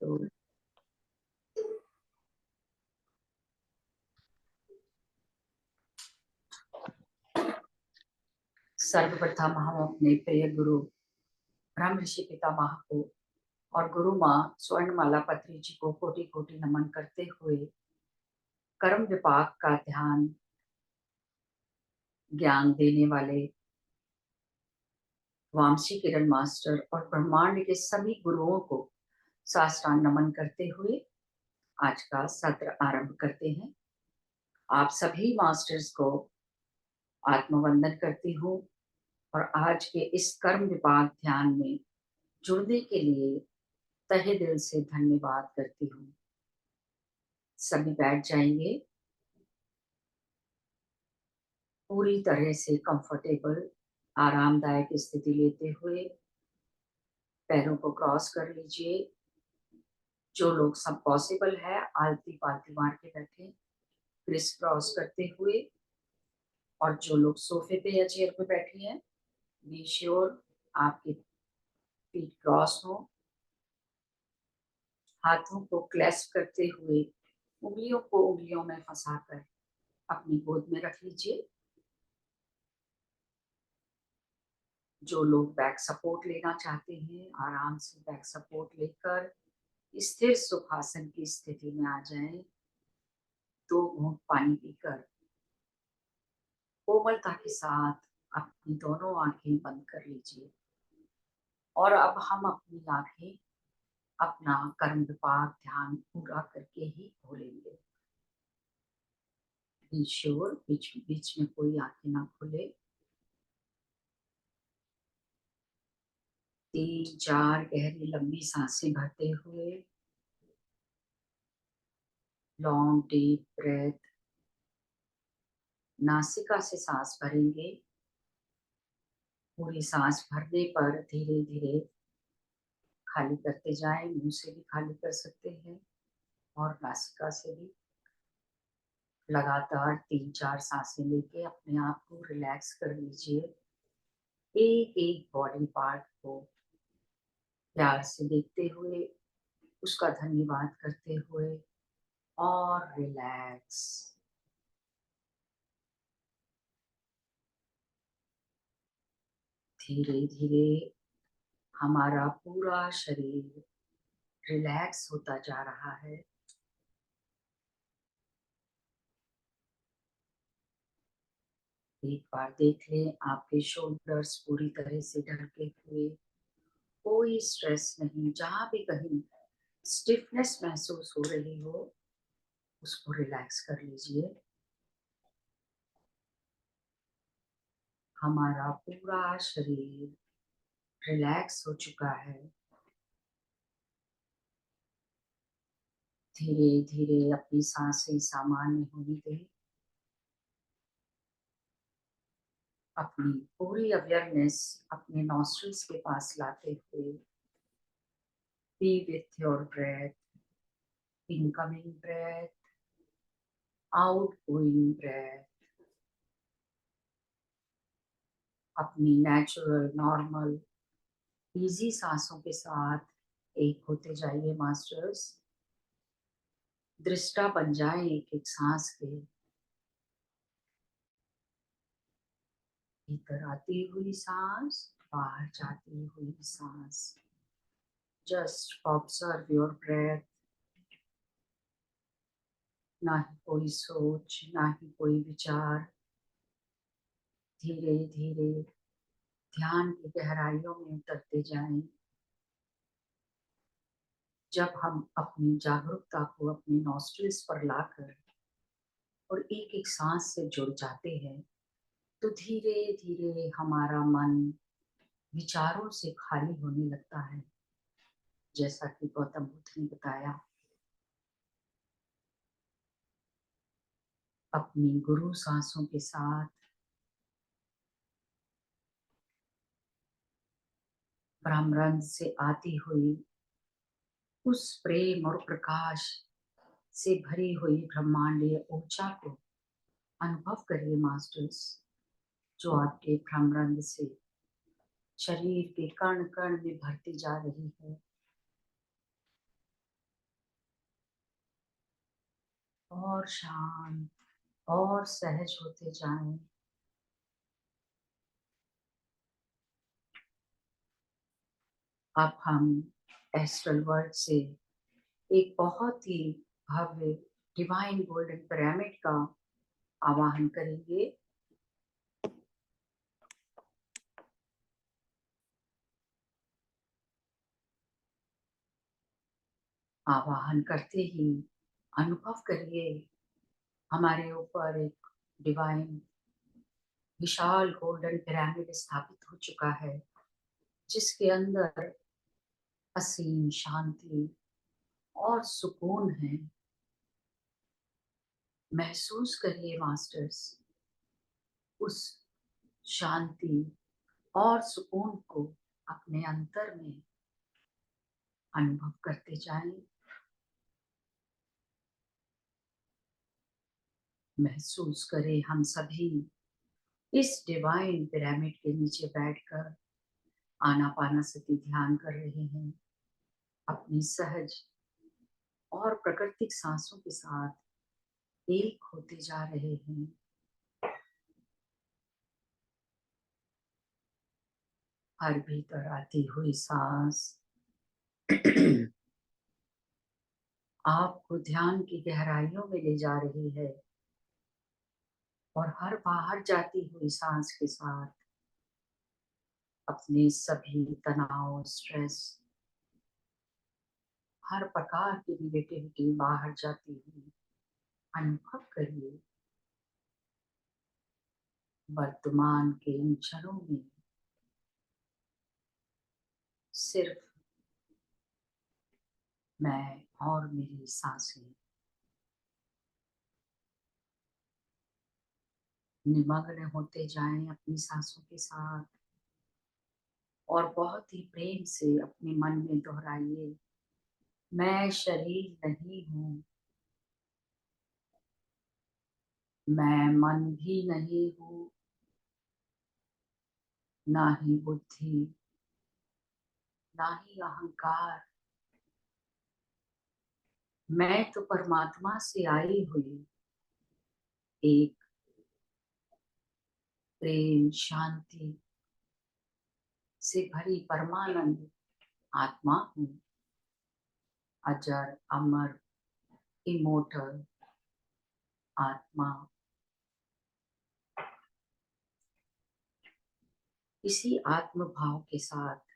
तो सर्वप्रथम हम अपने प्रिय गुरु ब्रह्म ऋषि पितामह को और गुरु माँ स्वर्णमाला पत्री जी को कोटि कोटि नमन करते हुए कर्म विपाक का ध्यान ज्ञान देने वाले वामसी किरण मास्टर और ब्रह्मांड के सभी गुरुओं को साष्टांग नमन करते हुए आज का सत्र आरंभ करते हैं। आप सभी मास्टर्स को आत्मवंदन करती हूँ और आज के इस कर्म विपाक ध्यान में जुड़ने के लिए तहे दिल से धन्यवाद करती हूँ। सभी बैठ जाएंगे पूरी तरह से कंफर्टेबल आरामदायक स्थिति लेते हुए पैरों को क्रॉस कर लीजिए। जो लोग सब पॉसिबल है आलती पालती मार के बैठे क्रिस क्रॉस करते हुए, और जो लोग सोफे पे या चेयर पे बैठे हैं बी श्योर आपके फीट क्रॉस हो। हाथों को क्लैस्प करते हुए उंगलियों को उंगलियों में फंसाकर अपनी गोद में रख लीजिए। जो लोग बैक सपोर्ट लेना चाहते हैं आराम से बैक सपोर्ट लेकर स्थिर सुखासन की स्थिति में आ जाएं। 2 घूंट पानी पीकर कोमलता के साथ अपनी दोनों आंखें बंद कर लीजिए और अब हम अपनी आंखें अपना कर्म विपाक ध्यान पूरा करके ही खोलेंगे। बी श्योर बीच बीच में कोई आंखें ना खुले। 3-4 गहरी लंबी सांसें भरते हुए लॉन्ग डीप ब्रेथ नासिका से सांस भरेंगे। पूरी सांस भरने पर धीरे धीरे खाली करते जाएं। मुंह से भी खाली कर सकते हैं और नासिका से भी। लगातार 3-4 सांसें लेके अपने आप को रिलैक्स कर लीजिए। एक एक बॉडी पार्ट को प्यार से देखते हुए उसका धन्यवाद करते हुए और रिलैक्स। धीरे धीरे हमारा पूरा शरीर रिलैक्स होता जा रहा है। एक बार देख लें आपके शोल्डर्स पूरी तरह से ढके हुए, कोई स्ट्रेस नहीं। जहां भी कहीं स्टिफनेस महसूस हो रही हो उसको रिलैक्स कर लीजिए। हमारा पूरा शरीर रिलैक्स हो चुका है। धीरे धीरे अपनी सांसें सामान्य होने दें। अपनी पूरी अवेयरनेस अपने नॉस्ट्रिल्स के पास लाते हुए be with your breath, incoming breath, out going breath. अपनी नेचुरल नॉर्मल इजी सांसों के साथ एक होते जाइए मास्टर्स। दृष्टा बन जाए एक एक सांस के। भीतर आती हुई सांस, बाहर जाती हुई सांस। Just observe your breath. ना ही कोई सोच, ना ही कोई विचार। धीरे धीरे ध्यान की गहराइयों में उतरते जाएं। जब हम अपनी जागरूकता को अपने नॉस्ट्रिल्स पर लाकर और एक एक सांस से जुड़ जाते हैं तो धीरे धीरे हमारा मन विचारों से खाली होने लगता है। जैसा कि गौतम बुद्ध ने बताया, अपनी गुरु सांसों के साथ ब्रह्म रंग से आती हुई उस प्रेम और प्रकाश से भरी हुई ब्रह्मांडीय ऊर्जा को अनुभव करिए मास्टर्स, जो आपके ब्रह्म रंग से शरीर के कण कण में भरती जा रही है। और शांत और सहज होते जाएं। अब हम एस्ट्रल वर्ल्ड से एक बहुत ही भव्य डिवाइन गोल्डन पिरामिड का आवाहन करेंगे। आवाहन करते ही अनुभव करिए हमारे ऊपर एक डिवाइन विशाल गोल्डन पिरामिड स्थापित हो चुका है, जिसके अंदर असीम शांति और सुकून है। महसूस करिए मास्टर्स, उस शांति और सुकून को अपने अंतर में अनुभव करते जाएं। महसूस करें हम सभी इस डिवाइन पिरामिड के नीचे बैठकर आनापानसति ध्यान कर रहे हैं, अपनी सहज और प्राकृतिक सांसों के साथ एक होते जा रहे हैं। हर भीतर आती हुई सांस आपको ध्यान की गहराइयों में ले जा रही है, और हर बाहर जाती हुई सांस के साथ अपने सभी तनाव, स्ट्रेस, हर प्रकार की निगेटिविटी बाहर जाती हुई अनुभव करिए। वर्तमान के इन क्षणों में सिर्फ मैं और मेरी सांसें निमग्न होते जाएं अपनी सांसों के साथ, और बहुत ही प्रेम से अपने मन में दोहराइए, मैं शरीर नहीं हूँ, मैं मन भी नहीं हूँ, ना ही बुद्धि, ना ही अहंकार। मैं तो परमात्मा से आई हुई एक प्रेम, शांति से भरी परमानंद आत्मा हूँ, अजर, अमर, इमोर्टल आत्मा। इसी आत्म भाव के साथ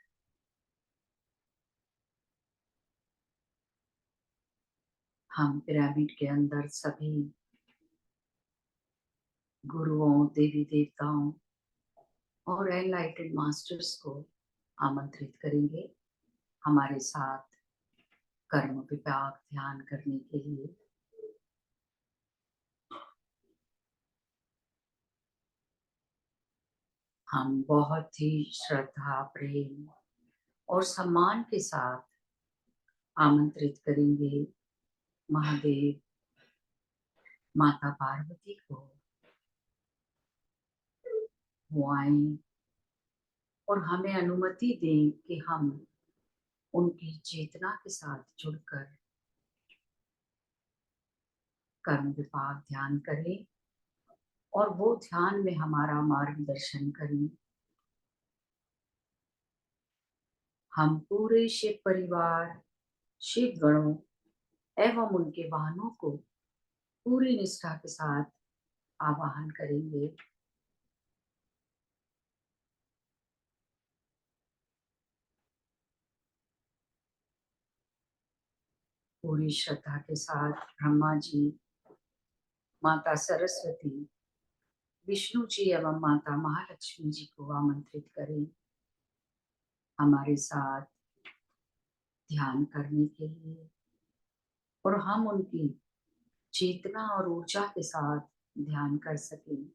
हम पिरामिड के अंदर सभी गुरुओं, देवी देवताओं और एनलाइटेड मास्टर्स को आमंत्रित करेंगे हमारे साथ कर्म विपाक ध्यान करने के लिए। हम बहुत ही श्रद्धा, प्रेम और सम्मान के साथ आमंत्रित करेंगे महादेव, माता पार्वती को। वो आए और हमें अनुमति दें कि हम उनकी चेतना के साथ जुड़कर कर्म विपाक ध्यान करें, और वो ध्यान में हमारा मार्गदर्शन करें। हम पूरे शिव परिवार, शिव गणों एवं उनके वाहनों को पूरी निष्ठा के साथ आवाहन करेंगे। पूरी श्रद्धा के साथ ब्रह्मा जी, माता सरस्वती, विष्णु जी एवं माता महालक्ष्मी जी को आमंत्रित करें हमारे साथ ध्यान करने के लिए, और हम उनकी चेतना और ऊर्जा के साथ ध्यान कर सकें।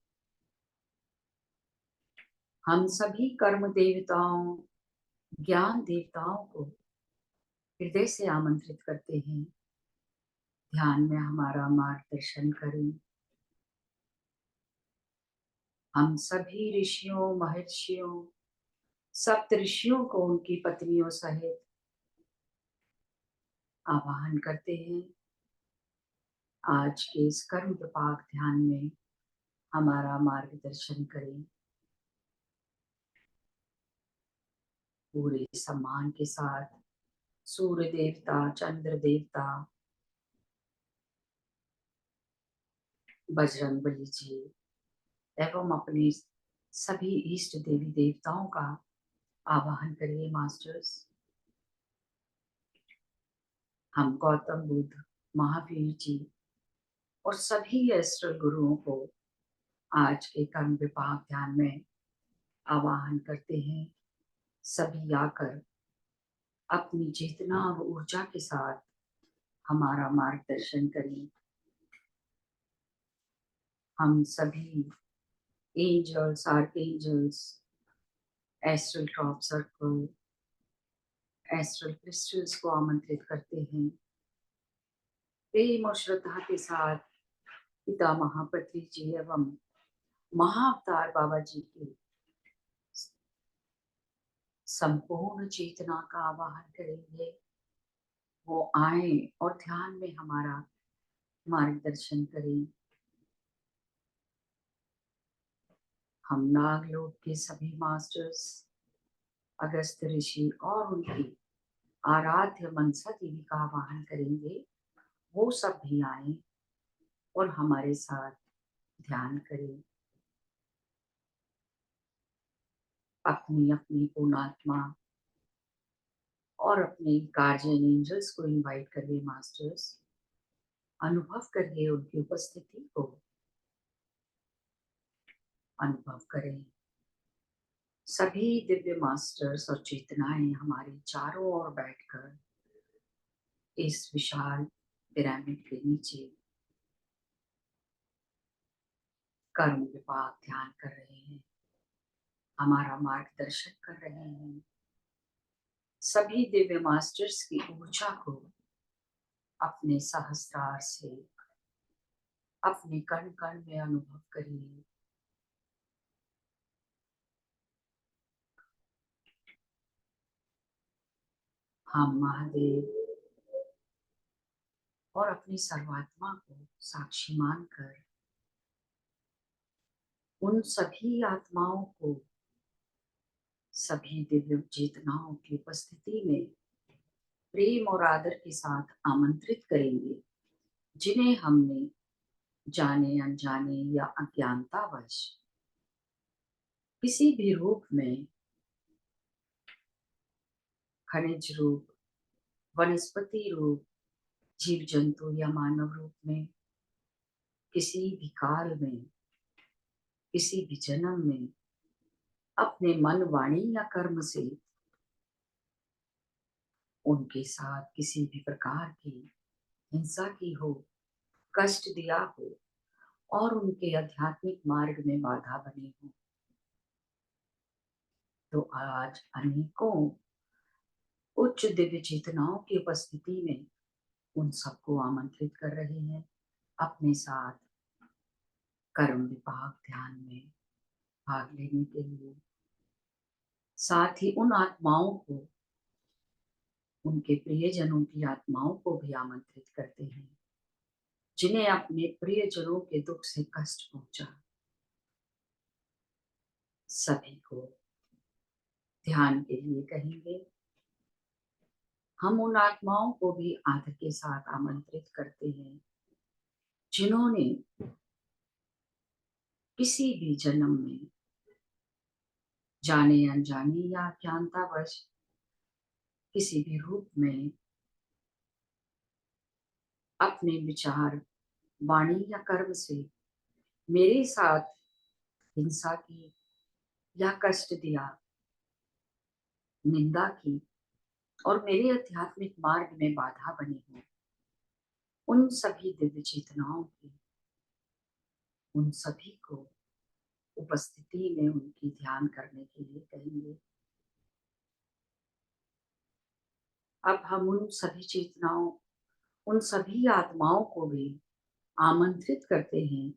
हम सभी कर्म देवताओं, ज्ञान देवताओं को हृदय से आमंत्रित करते हैं, ध्यान में हमारा मार्गदर्शन करें। हम सभी ऋषियों, महर्षियों, सप्त ऋषियों को उनकी पत्नियों सहित आवाहन करते हैं आज के इस कर्म विपाक ध्यान में हमारा मार्गदर्शन करें। पूरे सम्मान के साथ सूर्य देवता, चंद्र देवता, बजरंगबली जी एवं अपने सभी इष्ट देवी देवताओं का आवाहन करिए मास्टर्स। हम गौतम बुद्ध, महावीर जी और सभी एस्ट्रल गुरुओं को आज के कर्म विपाक ध्यान में आवाहन करते हैं। सभी आकर अपनी चेतना व ऊर्जा के साथ हमारा मार्गदर्शन करें। हम सभी angels, archangels, astral crop circle, astral crystals को आमंत्रित करते हैं। प्रेम और श्रद्धा के साथ पिता महापति जी एवं महाअवतार बाबा जी की संपूर्ण चेतना का आवाहन करेंगे। वो आए और ध्यान में हमारा मार्गदर्शन करें। हम नागलोक के सभी मास्टर्स, अगस्त ऋषि और उनकी आराध्य मनसा देवी का आवाहन करेंगे। वो सब भी आए और हमारे साथ ध्यान करें। अपनी अपनी पूर्णात्मा और अपने गार्जियन एंजल्स को इनवाइट करिए मास्टर्स। अनुभव करिए उनकी उपस्थिति को, अनुभव करें। सभी दिव्य मास्टर्स और चेतनाएं हमारे चारों ओर बैठकर इस विशाल पिरामिड के नीचे कर्म विपाक ध्यान कर रहे हैं, हमारा मार्गदर्शन कर रहे हैं। सभी दिव्य मास्टर्स की ऊर्जा को अपने सहस्त्रार से अपने कण कण में अनुभव करिए। हम महादेव और अपनी सर्वात्मा को साक्षी मानकर उन सभी आत्माओं को सभी दिव्य चेतनाओं की उपस्थिति में प्रेम और आदर के साथ आमंत्रित करेंगे, जिन्हें हमने जाने अनजाने या अज्ञानतावश किसी भी रूप में, खनिज रूप, वनस्पति रूप, जीव जंतु या मानव रूप में, किसी भी काल में, किसी भी जन्म में अपने मन, वाणी या कर्म से उनके साथ किसी भी प्रकार की हिंसा की हो, कष्ट दिया हो और उनके आध्यात्मिक मार्ग में बाधा बनी हो, तो आज अनेकों उच्च दिव्य चेतनाओं की उपस्थिति में उन सबको आमंत्रित कर रहे हैं अपने साथ कर्म विपाक ध्यान में भाग लेने के लिए। साथ ही उन आत्माओं को, उनके प्रियजनों की आत्माओं को भी आमंत्रित करते हैं, जिन्हें अपने प्रियजनों के दुख से कष्ट पहुंचा। सभी को ध्यान के लिए कहेंगे। हम उन आत्माओं को भी आदर के साथ आमंत्रित करते हैं, जिन्होंने किसी भी जन्म में जाने अनजाने या अज्ञानतावश किसी भी रूप में अपने विचार, वाणी या कर्म से मेरे साथ हिंसा की या कष्ट दिया, निंदा की और मेरे आध्यात्मिक मार्ग में बाधा बनी हो। उन सभी दिव्य चेतनाओं की, उन सभी को उपस्थिति में उनकी ध्यान करने के लिए कहेंगे। अब हम उन सभी चेतनाओं, उन सभी आत्माओं को भी आमंत्रित करते हैं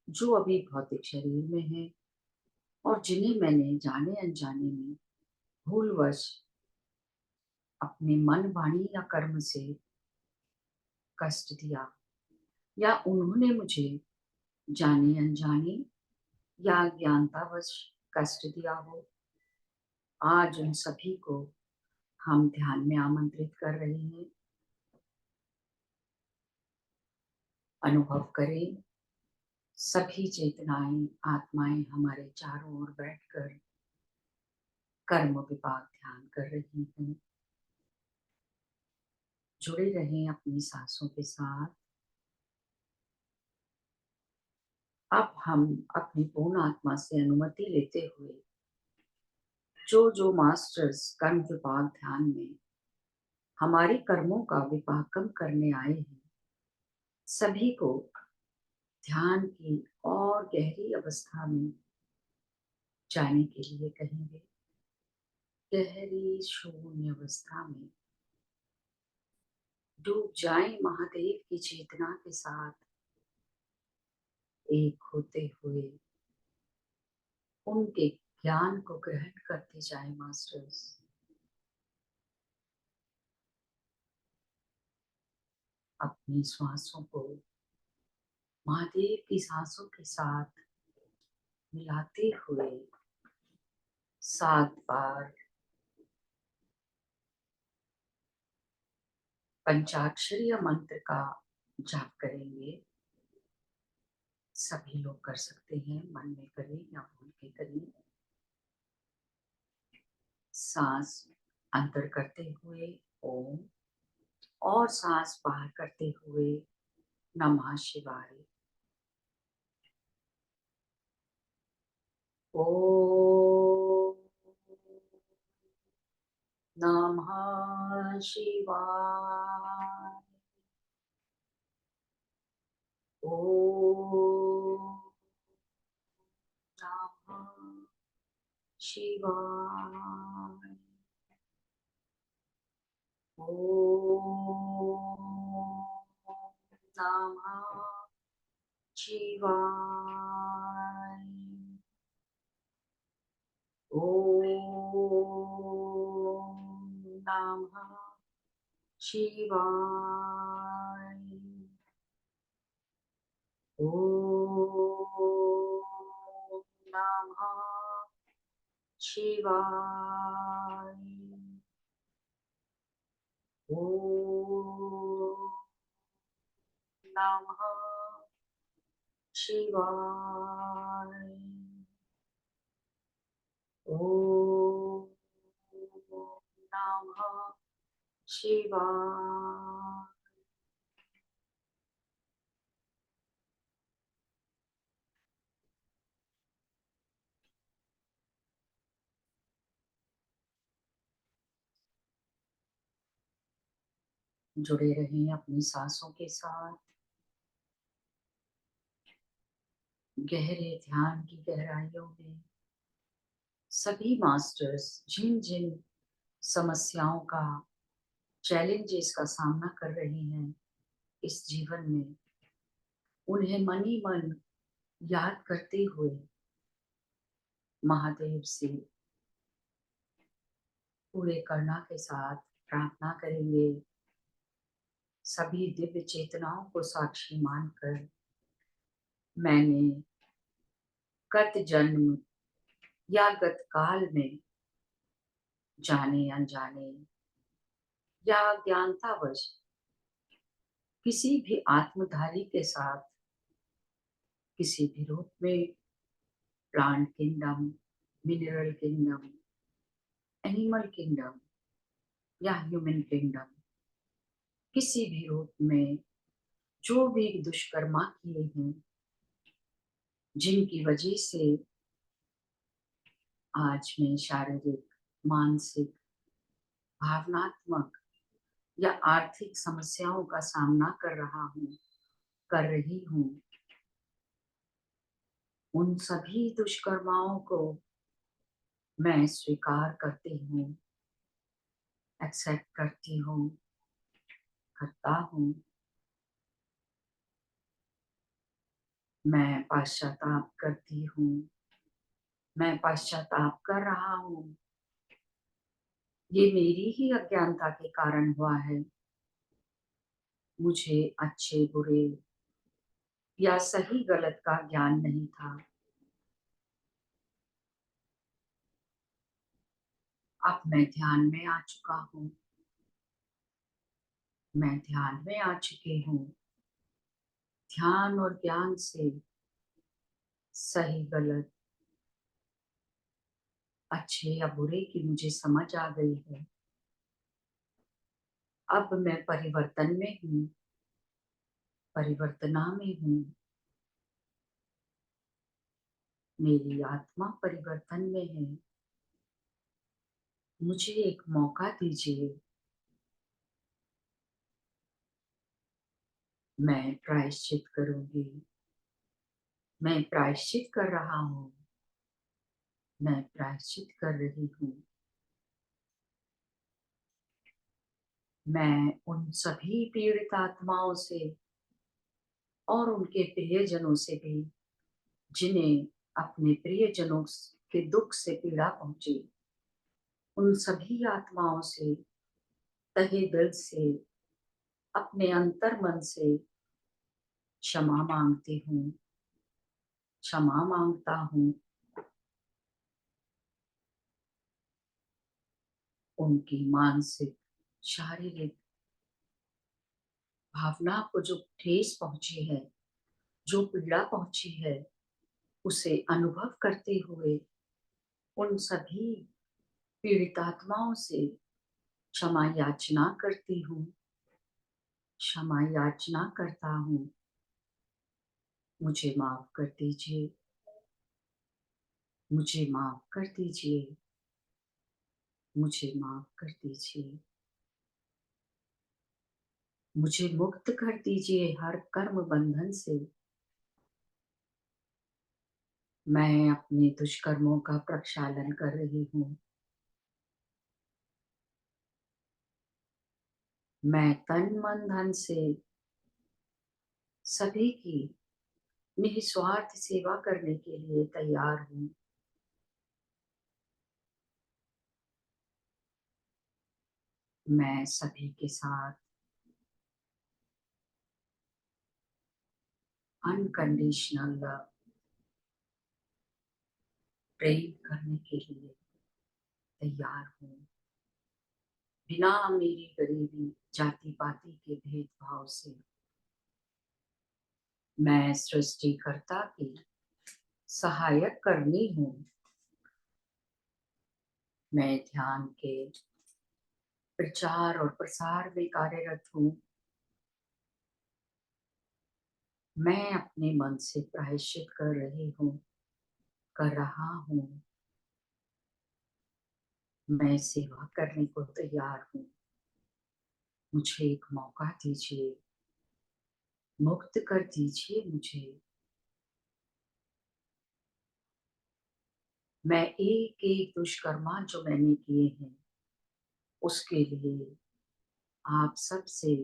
जो अभी भौतिक शरीर में हैं और जिन्हें मैंने जाने अनजाने में भूलवश अपने मन, वाणी या कर्म से कष्ट दिया, या उन्होंने मुझे जाने अनजाने या अज्ञानतावश कष्ट दिया हो, आज उन सभी को हम ध्यान में आमंत्रित कर रहे हैं। अनुभव करें, सभी चेतनाएं, आत्माएं हमारे चारों ओर बैठकर कर्म विपाक ध्यान कर रही हैं। जुड़े रहें अपनी सांसों के साथ। अब हम अपनी पूर्ण आत्मा से अनुमति लेते हुए जो मास्टर्स कर्म विपाक ध्यान में हमारे कर्मों का विपाकम करने आए हैं, सभी को ध्यान की और गहरी अवस्था में जाने के लिए कहेंगे। गहरी शून्य अवस्था में डूब जाएं महादेव की चेतना के साथ, एक होते हुए उनके ज्ञान को ग्रहण करते जाएं मास्टर्स। अपनी श्वासों को महादेव की सांसों के साथ मिलाते हुए 7 बार पंचाक्षरीय मंत्र का जाप करेंगे। सभी लोग कर सकते हैं, मन में करें या बोल के करें। सांस अंदर करते हुए ओम, और सांस बाहर करते हुए नमः शिवाय। ओम नमः शिवाय। ओम नमः शिवाय। ओम नमः शिवाय। ओम नमः शिवाय। ओम नमः शिवाय। ओम नमः शिवाय। ओम नमः शिवाय। जुड़े रहें अपनी सांसों के साथ। गहरे ध्यान की गहराइयों में सभी मास्टर्स जिन जिन समस्याओं का, चैलेंजेस का सामना कर रहे हैं इस जीवन में, उन्हें मन ही मन याद करते हुए महादेव से पूरे करुणा के साथ प्रार्थना करेंगे। सभी दिव्य चेतनाओं को साक्षी मानकर मैंने गत जन्म या गत काल में जाने अनजाने या ज्ञानतावश किसी भी आत्मधारी के साथ किसी भी रूप में, plant kingdom, mineral kingdom, animal kingdom या ह्यूमन किंगडम, किसी भी रूप में जो भी दुष्कर्मा किए हैं, जिनकी वजह से आज मैं शारीरिक, मानसिक, भावनात्मक या आर्थिक समस्याओं का सामना कर रहा हूँ, कर रही हूँ, उन सभी दुष्कर्माओं को मैं स्वीकार करती हूँ, एक्सेप्ट करती हूँ, करता हूँ। मैं पश्चाताप करती हूँ, मैं पश्चाताप कर रहा हूँ। ये मेरी ही अज्ञानता के कारण हुआ है। मुझे अच्छे बुरे या सही गलत का ज्ञान नहीं था। अब मैं ध्यान में आ चुका हूँ। मैं ध्यान में आ चुकी हूँ। ध्यान और ज्ञान से सही गलत, अच्छे या बुरे की मुझे समझ आ गई है। अब मैं परिवर्तन में हूँ, परिवर्तना में हूँ। मेरी आत्मा परिवर्तन में है। मुझे एक मौका दीजिए। मैं प्रायश्चित करूंगी। मैं प्रायश्चित कर रहा हूँ। मैं प्रायश्चित कर रही हूँ। मैं उन सभी पीड़ित आत्माओं से और उनके प्रियजनों से भी, जिन्हें अपने प्रियजनों के दुख से पीड़ा पहुंची, उन सभी आत्माओं से तहे दिल से, अपने अंतर मन से क्षमा मांगती हूँ। क्षमा मांगता हूँ। उनकी मानसिक, शारीरिक भावना को जो ठेस पहुंची है, जो पीड़ा पहुंची है, उसे अनुभव करते हुए उन सभी पीड़ित आत्माओं से क्षमा याचना करती हूँ। क्षमा याचना करता हूँ। मुझे माफ कर दीजिए। मुझे माफ कर दीजिए। मुझे माफ कर दीजिए। मुझे मुक्त कर दीजिए हर कर्म बंधन से। मैं अपने दुष्कर्मों का प्रक्षालन कर रही हूँ। मैं तन मन धन से सभी की निस्वार्थ सेवा करने के लिए तैयार हूँ। मैं सभी के साथ अनकंडीशनल लव, प्रेम करने के लिए तैयार हूँ, बिना मेरी गरीबी, जाति पाति के भेदभाव से। मैं सृष्टिकर्ता की सहायक करनी हूँ। मैं ध्यान के प्रचार और प्रसार में कार्यरत हूँ। मैं अपने मन से प्रायश्चित कर रही हूँ, कर रहा हूँ। मैं सेवा करने को तैयार हूँ। मुझे एक मौका दीजिए। मुक्त कर दीजिए मुझे। मैं एक एक दुष्कर्मा जो मैंने किए हैं, उसके लिए आप सबसे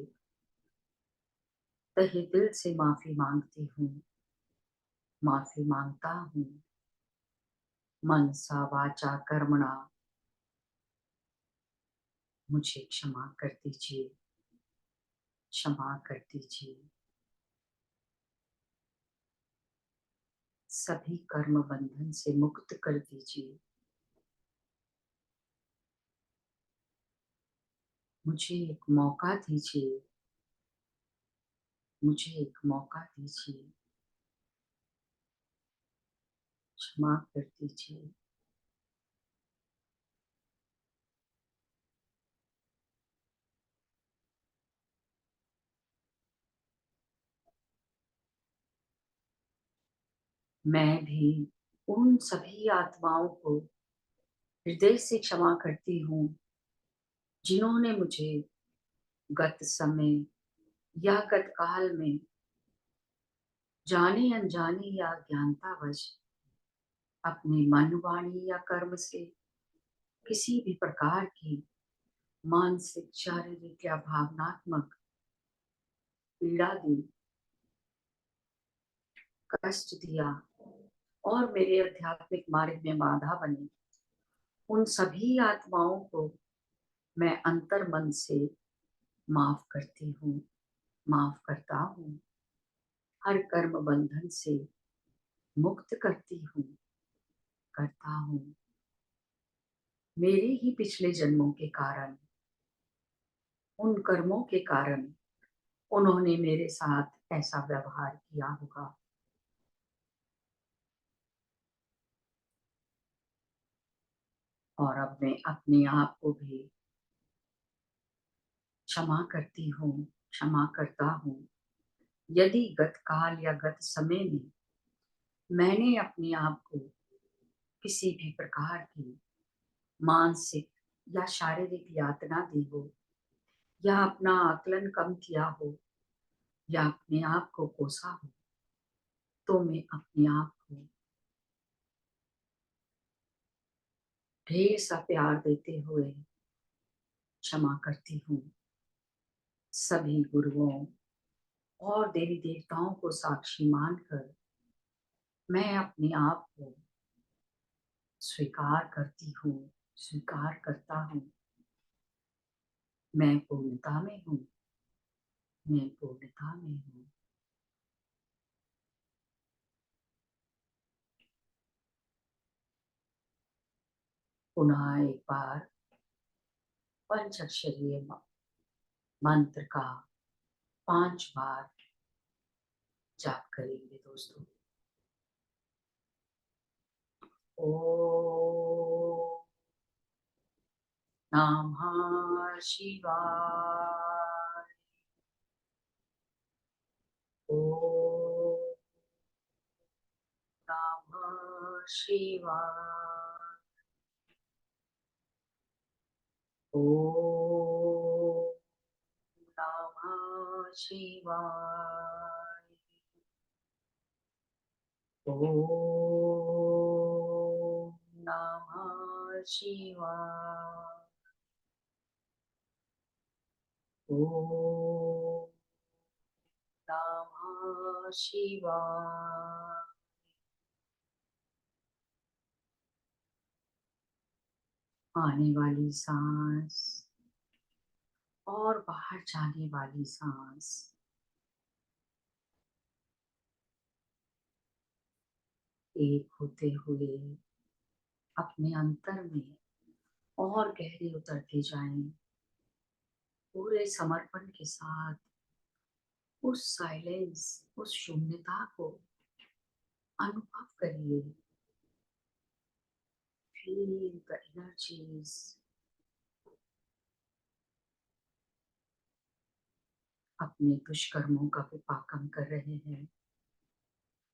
तहे दिल से माफी मांगती हूँ। माफी मांगता हूँ। मनसा वाचा कर्मणा मुझे क्षमा कर दीजिए। क्षमा कर दीजिए। सभी कर्म बंधन से मुक्त कर दीजिए। मुझे एक मौका दीजिए। मुझे एक मौका दीजिए। क्षमा कर दीजिए। मैं भी उन सभी आत्माओं को हृदय से क्षमा करती हूँ, जिन्होंने मुझे गत समय या गत काल में जाने अनजाने या अज्ञानतावश अपने मन, वाणी या कर्म से किसी भी प्रकार की मानसिक, शारीरिक या भावनात्मक पीड़ा दी, कष्ट दिया और मेरे आध्यात्मिक मार्ग में बाधा बनी। उन सभी आत्माओं को मैं अंतर मन से माफ करती हूँ, माफ करता हूँ। हर कर्म बंधन से मुक्त करती हूँ, करता हूँ। मेरे ही पिछले जन्मों के कारण, उन कर्मों के कारण उन्होंने मेरे साथ ऐसा व्यवहार किया होगा। और अब मैं अपने आप को भी क्षमा करती हूँ, क्षमा करता हूँ। यदि गत काल या गत समय में मैंने अपने आप को किसी भी प्रकार की मानसिक या शारीरिक यातना दी हो, या अपना आकलन कम किया हो, या अपने आप को कोसा हो, तो मैं अपने आप को ढेर सा प्यार देते हुए क्षमा करती हूँ। सभी गुरुओं और देवी देवताओं को साक्षी मानकर मैं अपने आप को स्वीकार करती हूँ, स्वीकार करता हूँ। मैं पूर्णता में हूँ, मैं पूर्णता में हूँ। पुनः एक बार पंचाक्षरीय मंत्र का 5 बार जाप करेंगे दोस्तों। ओम नमः शिवाय। ओम नमः शिवाय। ओम नमः शिवाय। ओम नमः शिवाय। ओम नमः शिवाय। आने वाली सांस और बाहर जाने वाली सांस एक होते हुए अपने अंतर में और गहरे उतरते जाएं। पूरे समर्पण के साथ उस साइलेंस, उस शून्यता को अनुभव करिए। Feel the energies. अपने दुष्कर्मों का विपाकम कर रहे हैं।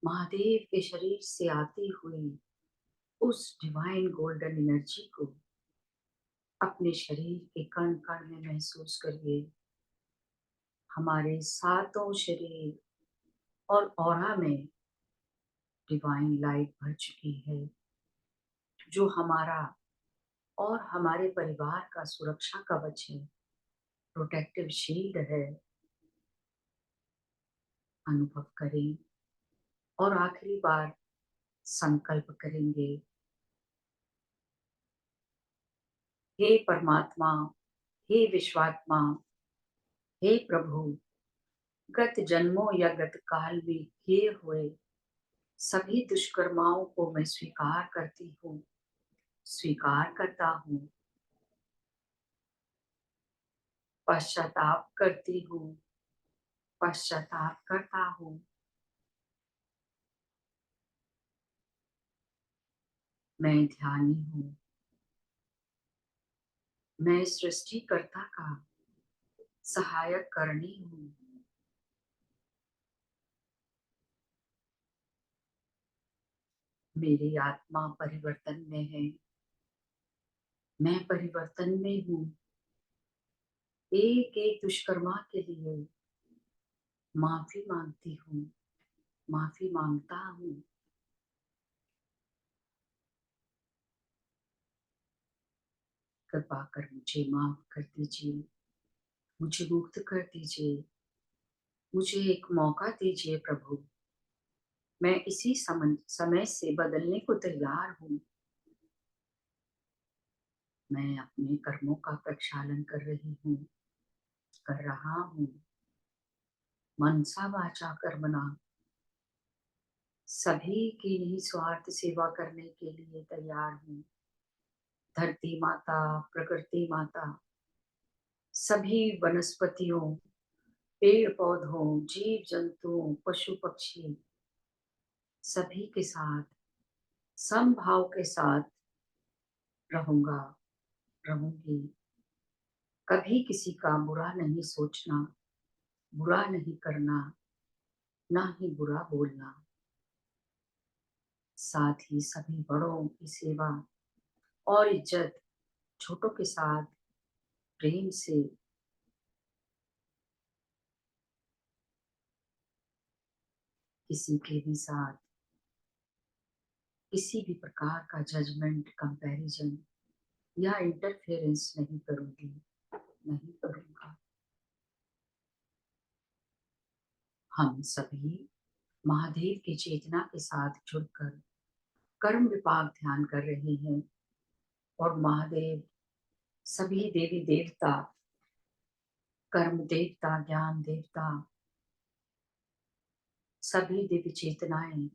महादेव के शरीर से आती हुई उस डिवाइन गोल्डन एनर्जी को अपने शरीर के कण कण में महसूस करिए। हमारे सातों शरीर और ऑरा में डिवाइन लाइट भर चुकी है, जो हमारा और हमारे परिवार का सुरक्षा कवच है, प्रोटेक्टिव शील्ड है। अनुभव करें और आखिरी बार संकल्प करेंगे। हे परमात्मा, हे विश्वात्मा, हे प्रभु, गत जन्मों या गत काल में किए हुए सभी दुष्कर्माओं को मैं स्वीकार करती हूँ, स्वीकार करता हूँ। पश्चाताप करती हूँ, पश्चाताप करता हूँ। मैं ध्यानी हूँ, मैं सृष्टिकर्ता का सहायक करनी हूँ। मेरी आत्मा परिवर्तन में है, मैं परिवर्तन में हूँ। एक एक दुष्कर्मा के लिए माफी मांगती हूँ, माफी मांगता हूँ। कृपा कर मुझे माफ कर दीजिए, मुझे मुक्त कर दीजिए, मुझे एक मौका दीजिए प्रभु। मैं इसी समय से बदलने को तैयार हूँ। मैं अपने कर्मों का प्रक्षालन कर रही हूँ, कर रहा हूँ। मनसा वाचा कर्मणा सभी की निस्वार्थ सेवा करने के लिए तैयार हूँ। धरती माता, प्रकृति माता, सभी वनस्पतियों, पेड़ पौधों, जीव जंतुओं, पशु पक्षी, सभी के साथ समभाव के साथ रहूंगा, रहूंगी। कभी किसी का बुरा नहीं सोचना, बुरा नहीं करना, ना ही बुरा बोलना। साथ ही सभी बड़ों की सेवा और इज्जत, छोटों के साथ प्रेम से, किसी के भी साथ किसी भी प्रकार का जजमेंट, कंपैरिजन या इंटरफेरेंस नहीं करूंगी, नहीं करूंगा। हम सभी महादेव की चेतना के साथ जुड़कर कर्म विपाक ध्यान कर रहे हैं और महादेव सभी देवी देवता, कर्म देवता, ज्ञान देवता, सभी दिव्य चेतनाएं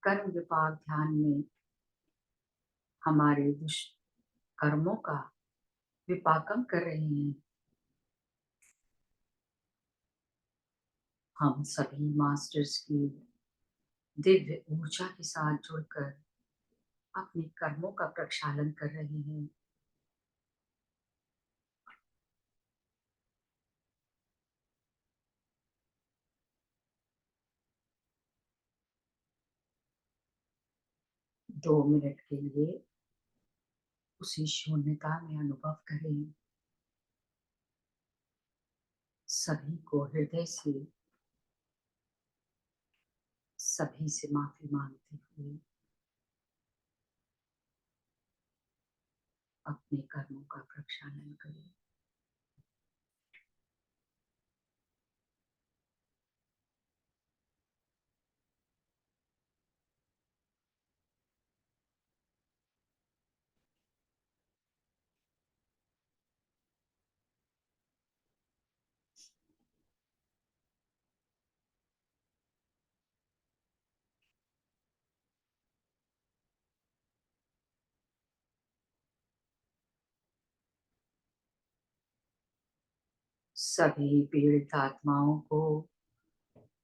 कर्म विपाक ध्यान में हमारे दुष्कर्मों का विपाकम कर रहे हैं। हम सभी मास्टर्स की दिव्य ऊर्जा के साथ जुड़कर अपने कर्मों का प्रक्षालन कर रहे हैं। दो मिनट के लिए उसी शून्यता में अनुभव करें। सभी को हृदय से सभी से माफी मांगते हुए अपने कर्मों का प्रक्षालन करें। सभी पीड़ित आत्माओं को,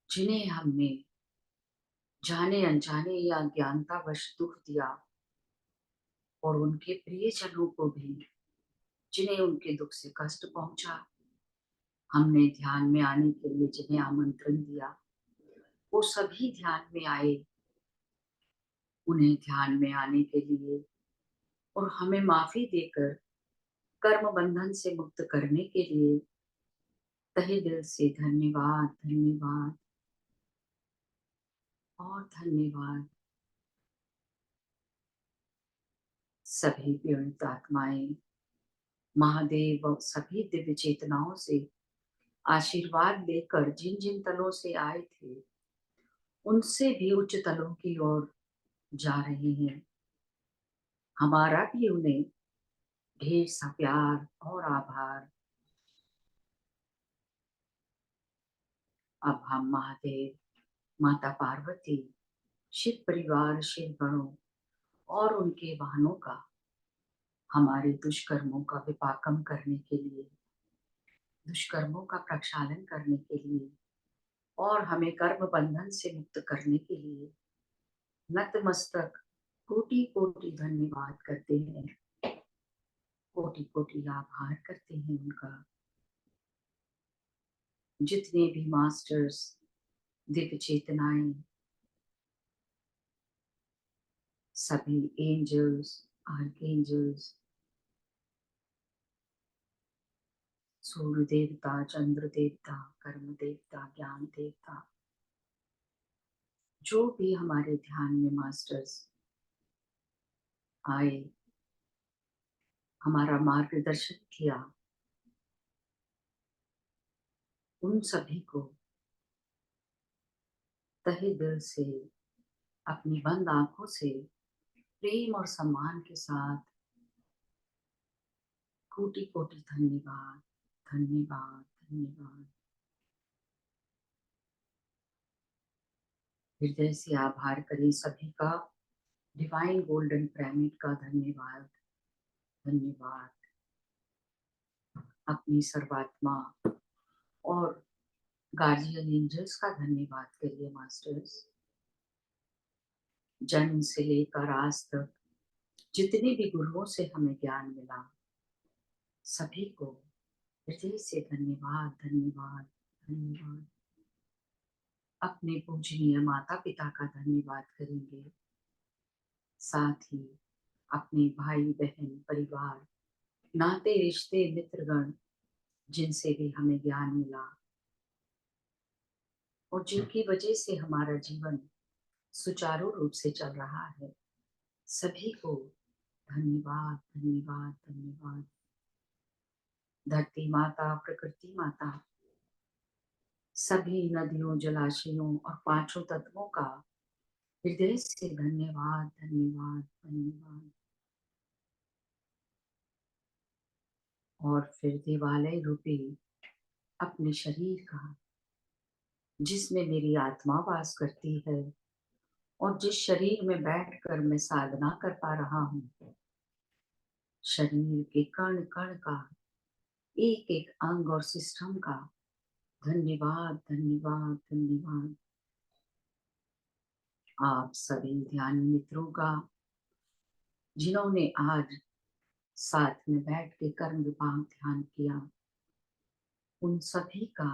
जिन्हें हमने जाने अनजाने या ज्ञानतावश दुख दिया, और उनके प्रियजनों को भी, जिन्हें उनके दुख से कष्ट पहुंचा, हमने ध्यान में आने के लिए जिन्हें आमंत्रण दिया, वो सभी ध्यान में आए। उन्हें ध्यान में आने के लिए और हमें माफी देकर कर्म बंधन से मुक्त करने के लिए तहे दिल से धन्यवाद, धन्यवाद और धन्यवाद। सभी पीड़ित आत्माएं महादेव और सभी दिव्य चेतनाओं से आशीर्वाद लेकर जिन जिन तलों से आए थे, उनसे भी उच्च तलों की ओर जा रहे हैं। हमारा भी उन्हें ढेर सा प्यार और आभार। अब हम महादेव, माता पार्वती, शिव परिवार, शिव गणों और उनके वाहनों का हमारे दुष्कर्मों का विपाकम करने के लिए, दुष्कर्मों का प्रक्षालन करने के लिए और हमें कर्म बंधन से मुक्त करने के लिए नतमस्तक कोटि कोटि धन्यवाद करते हैं, कोटि कोटि आभार करते हैं उनका। जितने भी मास्टर्स, दिव्य चेतनाएं, सभी एंजल्स, आर्कएंजल्स, सूर्य देवता, चंद्र देवता, कर्म देवता, ज्ञान देवता, जो भी हमारे ध्यान में मास्टर्स आए, हमारा मार्गदर्शन किया, उन सभी को तहे दिल से, अपनी बंद आंखों से प्रेम और सम्मान के साथ कोटि कोटि धन्यवाद, धन्यवाद, धन्यवाद। हृदय से आभार करें सभी का। डिवाइन गोल्डन पिरामिड का धन्यवाद, धन्यवाद। अपनी सर्वात्मा और गार्जियन एंजल्स का धन्यवाद करिए मास्टर्स। जन्म से लेकर आज तक जितने भी गुरुओं से हमें ज्ञान मिला, सभी को हृदय से धन्यवाद, धन्यवाद, धन्यवाद। अपने पूजनीय माता पिता का धन्यवाद करेंगे, साथ ही अपने भाई बहन, परिवार, नाते रिश्ते, मित्रगण, जिनसे भी हमें ज्ञान मिला और जिनकी वजह से हमारा जीवन सुचारू रूप से चल रहा है, सभी को धन्यवाद, धन्यवाद, धन्यवाद। धरती माता, प्रकृति माता, सभी नदियों, जलाशयों और पांचों तत्वों का हृदय से धन्यवाद, धन्यवाद, धन्यवाद। और फिर देवालय रूपी अपने शरीर का, जिसमें मेरी आत्मा वास करती है और जिस शरीर में बैठकर मैं साधना कर पा रहा हूँ, शरीर के कण कण का, एक एक अंग और सिस्टम का धन्यवाद, धन्यवाद, धन्यवाद। आप सभी ध्यानी मित्रों का, जिन्होंने आज साथ में बैठ के कर्म विभाग ध्यान किया, उन सभी का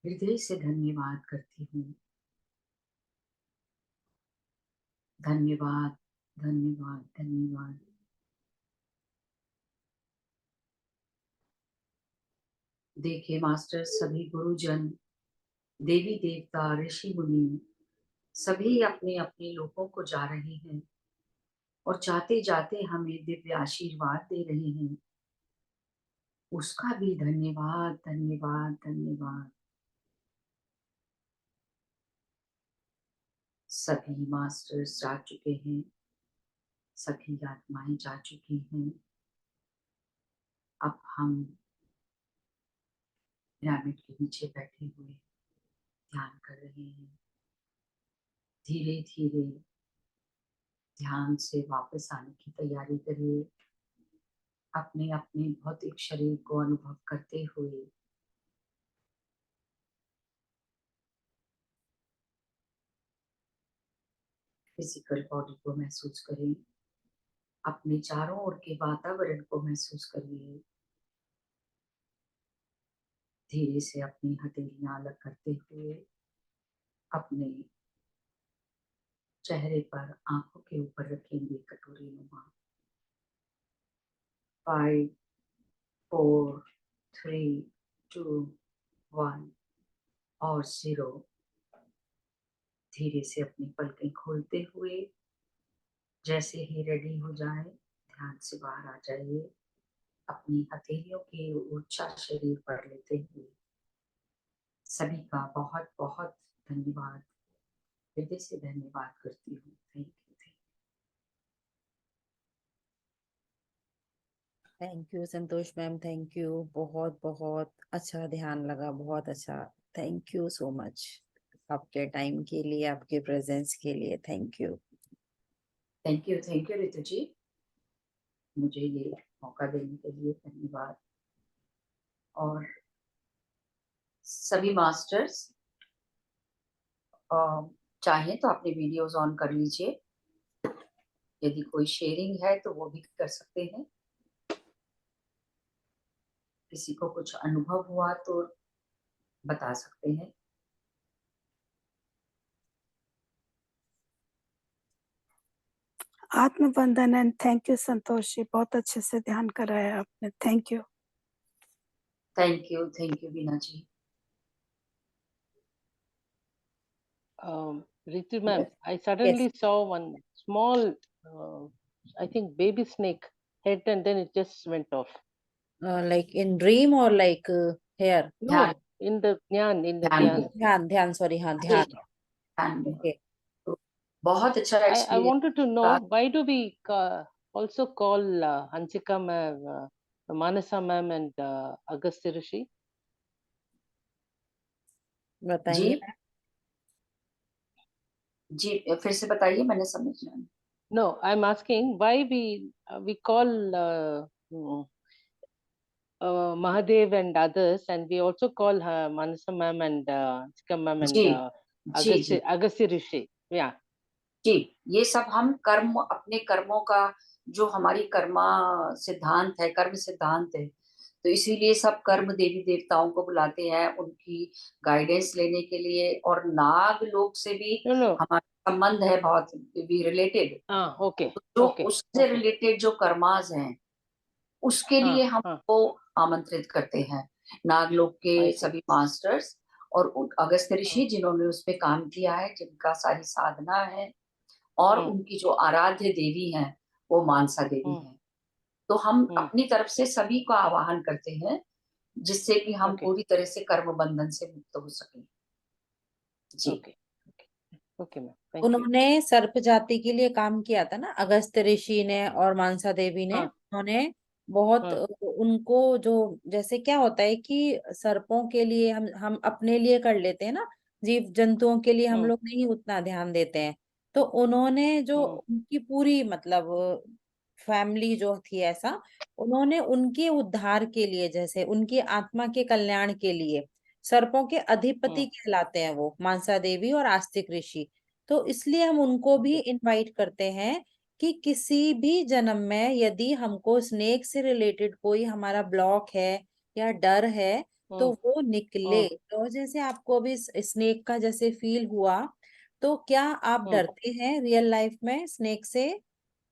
हृदय से धन्यवाद करती हूँ। धन्यवाद, धन्यवाद, धन्यवाद। देखिए मास्टर, सभी गुरुजन, देवी देवता, ऋषि मुनि, सभी अपने अपने लोगों को जा रहे हैं और जाते जाते हमें दिव्य आशीर्वाद दे रहे हैं। उसका भी धन्यवाद, धन्यवाद, धन्यवाद। सभी मास्टर्स जा चुके हैं, सभी आत्माएं जा चुकी हैं। अब हम पिरामिड के नीचे बैठे हुए ध्यान कर रहे हैं। धीरे धीरे ध्यान से वापस आने की तैयारी करिए। अपने अपने भौतिक शरीर को अनुभव करते हुए फिजिकल बॉडी को महसूस करें। अपने चारों ओर के वातावरण को महसूस करिए। धीरे से अपनी हथेलियां अलग करते हुए अपने चेहरे पर, आंखों के ऊपर रखेंगे कटोरी नुमा। 5, 4, 3, 2, 1 और 0। धीरे से अपनी पलकें खोलते हुए जैसे ही रेडी हो जाए, ध्यान से बाहर आ जाइए। अपनी हथेलियों की ऊर्जा शरीर पर लेते हुए सभी का बहुत बहुत धन्यवाद, हृदय से धन्यवाद करती हूँ। Thank you. Thank you Santosh ma'am, thank you. बहुत बहुत अच्छा ध्यान लगा, बहुत अच्छा। थैंक यू सो मच आपके टाइम के लिए, आपके प्रेजेंस के लिए। Thank you. Thank you, thank you Ritu ji, मुझे ये मौका देने के लिए धन्यवाद। और सभी मास्टर्स चाहें तो अपने वीडियोस ऑन कर लीजिए। यदि कोई शेयरिंग है तो वो भी कर सकते हैं। किसी को कुछ अनुभव हुआ तो बता सकते हैं। आत्मबंधन and thank you Santosh ji, बहुत अच्छे से ध्यान कराया आपने। Thank you. Thank you Beena ji. Ritu ma'am, Yes. I suddenly Yes. saw one small, I think baby snake head, and then it just went off. Like in dream or like here? No, ध्यान, in the Dhyan, in the ध्यान Dhyan. में, ध्यान, sorry, हाँ, ध्यान। ध्यान में। Okay. तो बहुत अच्छा I experience wanted to know, why do we also call Hansika ma'am, Manasa ma'am, and Agastya Rishi? जी। बताइए। जी, फिर से बताइए, मैंने समझा नहीं। No, I'm asking why we call Mahadev and others, and we also call her Manasa ma'am and Chika ma'am and ji, ji, ji, Agastya Rishi. Yeah. जी, ये सब हम कर्म, अपने कर्मों का जो हमारी कर्मा सिद्धांत है, कर्म सिद्धांत है, तो इसीलिए सब कर्म देवी देवताओं को बुलाते हैं उनकी गाइडेंस लेने के लिए। और नाग लोक से भी No, no. हमारा संबंध है, बहुत भी रिलेटेड। Okay. जो Okay. उससे Okay. रिलेटेड जो कर्मास हैं, उसके लिए हाँ, हमको आमंत्रित करते हैं नागलोक के I see. सभी मास्टर्स और अगस्त्य ऋषि, हाँ, जिन्होंने उस पे काम किया है, जिनका सारी साधना है, और हाँ, उनकी जो आराध्य देवी हैं वो मानसा देवी हाँ, हैं। तो हम हाँ, अपनी तरफ से सभी को आवाहन करते हैं, जिससे कि हम okay. पूरी तरह से कर्म बंधन से मुक्त हो सकें। जी, Okay. Okay, ma'am. Thank you. उन्होंने सर्प जाति के लिए काम किया था ना, अगस्त्य ऋषि ने और मानसा देवी ने। हाँ, उन्होंने बहुत हाँ, उनको जो, जैसे क्या होता है कि सर्पों के लिए हम अपने लिए कर लेते हैं ना, जीव जंतुओं के लिए हम हाँ, लोग नहीं उतना ध्यान देते हैं। तो उन्होंने जो हाँ, उनकी पूरी मतलब फैमिली जो थी ऐसा, उन्होंने उनके उद्धार के लिए, जैसे उनकी आत्मा के कल्याण के लिए, सर्पों के अधिपति हाँ, कहलाते हैं वो मानसा देवी और आस्तिक ऋषि। तो इसलिए हम उनको भी okay. इनवाइट करते हैं कि किसी भी जन्म में यदि हमको स्नेक से रिलेटेड कोई हमारा ब्लॉक है या डर है, तो हाँ, वो निकले। हाँ, तो जैसे आपको अभी स्नेक का जैसे फील हुआ, तो क्या आप हाँ. डरते हैं रियल लाइफ में स्नेक से?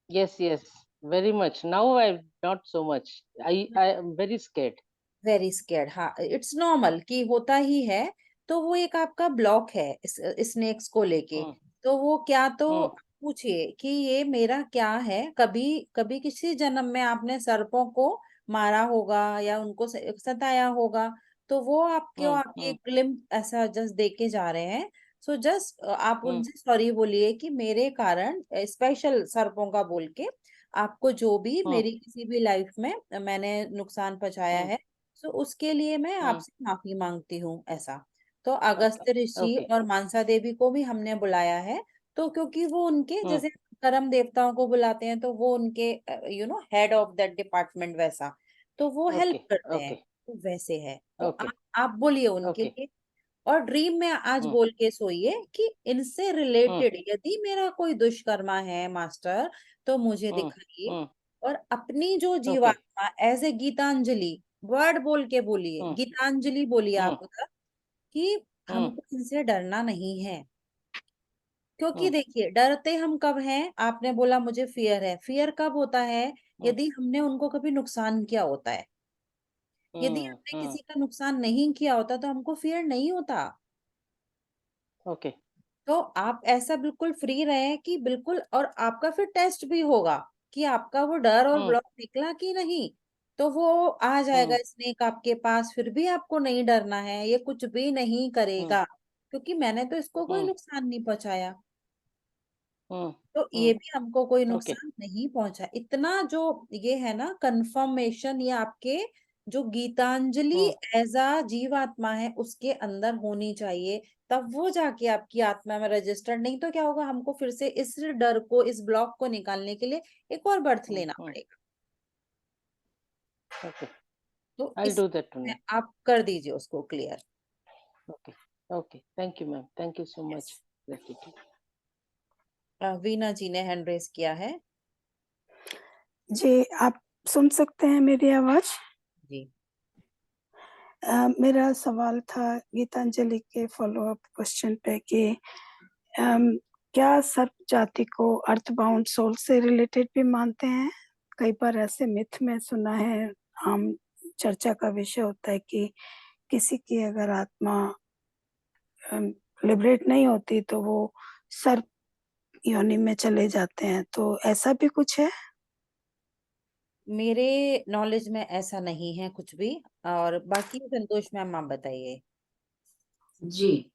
Yes, yes, very much. Now I'm not so much. I am very scared. Very scared, हाँ, इट्स नॉर्मल कि होता ही है। तो वो एक आपका ब्लॉक है स्नेक्स को लेके। हाँ, तो वो क्या, तो हाँ, पूछिए कि ये मेरा क्या है। कभी कभी किसी जन्म में आपने सर्पों को मारा होगा या उनको सताया होगा, तो वो आपको हाँ, आपकी हाँ, एक ग्लिम्प ऐसा जस्ट दे के जा रहे हैं। सो जस्ट आप हाँ, उनसे सॉरी बोलिए कि मेरे कारण, स्पेशल सर्पों का बोल के, आपको जो भी हाँ, मेरी किसी भी लाइफ में मैंने नुकसान पहुंचाया हाँ, है, तो उसके लिए मैं हाँ. आपसे माफी मांगती हूँ, ऐसा। तो Okay, अगस्त्य ऋषि okay. और मानसा देवी को भी हमने बुलाया है। तो क्योंकि वो उनके हाँ, जैसे कर्म देवताओं को बुलाते हैं, तो वो उनके हेड ऑफ दैट डिपार्टमेंट वैसा, तो वो हेल्प okay, करते हैं। okay, तो वैसे है, तो okay, आप बोलिए उनके okay. लिए। और ड्रीम में आज हाँ, बोल के सोइए कि इनसे हाँ, रिलेटेड यदि मेरा कोई दुष्कर्मा है मास्टर, तो मुझे हाँ, दिखाइए। हाँ. और अपनी जो Okay. जीवात्मा एज ए गीतांजलि वर्ड बोल के बोलिए, हाँ, गीतांजलि बोलिए हाँ, आप उधर, कि हाँ, हमको इनसे डरना नहीं है। क्योंकि हाँ, देखिए, डरते हम कब हैं? आपने बोला मुझे फियर है। फियर कब होता है? हाँ, यदि हमने उनको कभी नुकसान किया होता है। यदि हाँ, हमने हाँ. किसी का नुकसान नहीं किया होता, तो हमको फियर नहीं होता। Okay. तो आप ऐसा बिल्कुल फ्री रहें कि बिल्कुल, और आपका फिर टेस्ट भी होगा कि आपका वो डर और हाँ, ब्लॉक निकला कि नहीं। तो वो आ जाएगा हाँ, स्नेक आपके पास, फिर भी आपको नहीं डरना है, ये कुछ भी नहीं हाँ, करेगा, क्योंकि मैंने तो इसको कोई हाँ, नुकसान नहीं पहुंचाया। हाँ, तो ये हाँ. भी हमको कोई Okay. नुकसान नहीं पहुंचा। इतना जो ये है ना कंफर्मेशन, ये आपके जो गीतांजलि हाँ, एज अ जीवात्मा है उसके अंदर होनी चाहिए। तब वो जाके आपकी आत्मा में रजिस्टर्ड, नहीं तो क्या होगा, हमको फिर से इस डर को, इस ब्लॉक को निकालने के लिए एक और बर्थ हाँ, लेना हाँ. पड़ेगा। Okay. तो I'll इस do that में tonight. आप कर दीजिए उसको clear. Okay. Okay. Thank you, ma'am. Thank you so much. Gratitude. Veena ji ने हैंड रेस किया है। जी, आप सुन सकते हैं मेरी आवाज? जी, मेरा सवाल था गीतांजलि के फॉलो-अप क्वेश्चन पे कि अम, क्या सर्प जाति को अर्थबाउंड सोल से रिलेटेड भी मानते हैं? कई बार ऐसे मिथ में सुना है, आम चर्चा का विषय होता है कि किसी की अगर आत्मा लिबरेट नहीं होती तो वो सर्प योनि में चले जाते हैं, तो ऐसा भी कुछ है? मेरे नॉलेज में ऐसा नहीं है कुछ भी। और बाकी संतोष मैम आप बताइए। जी,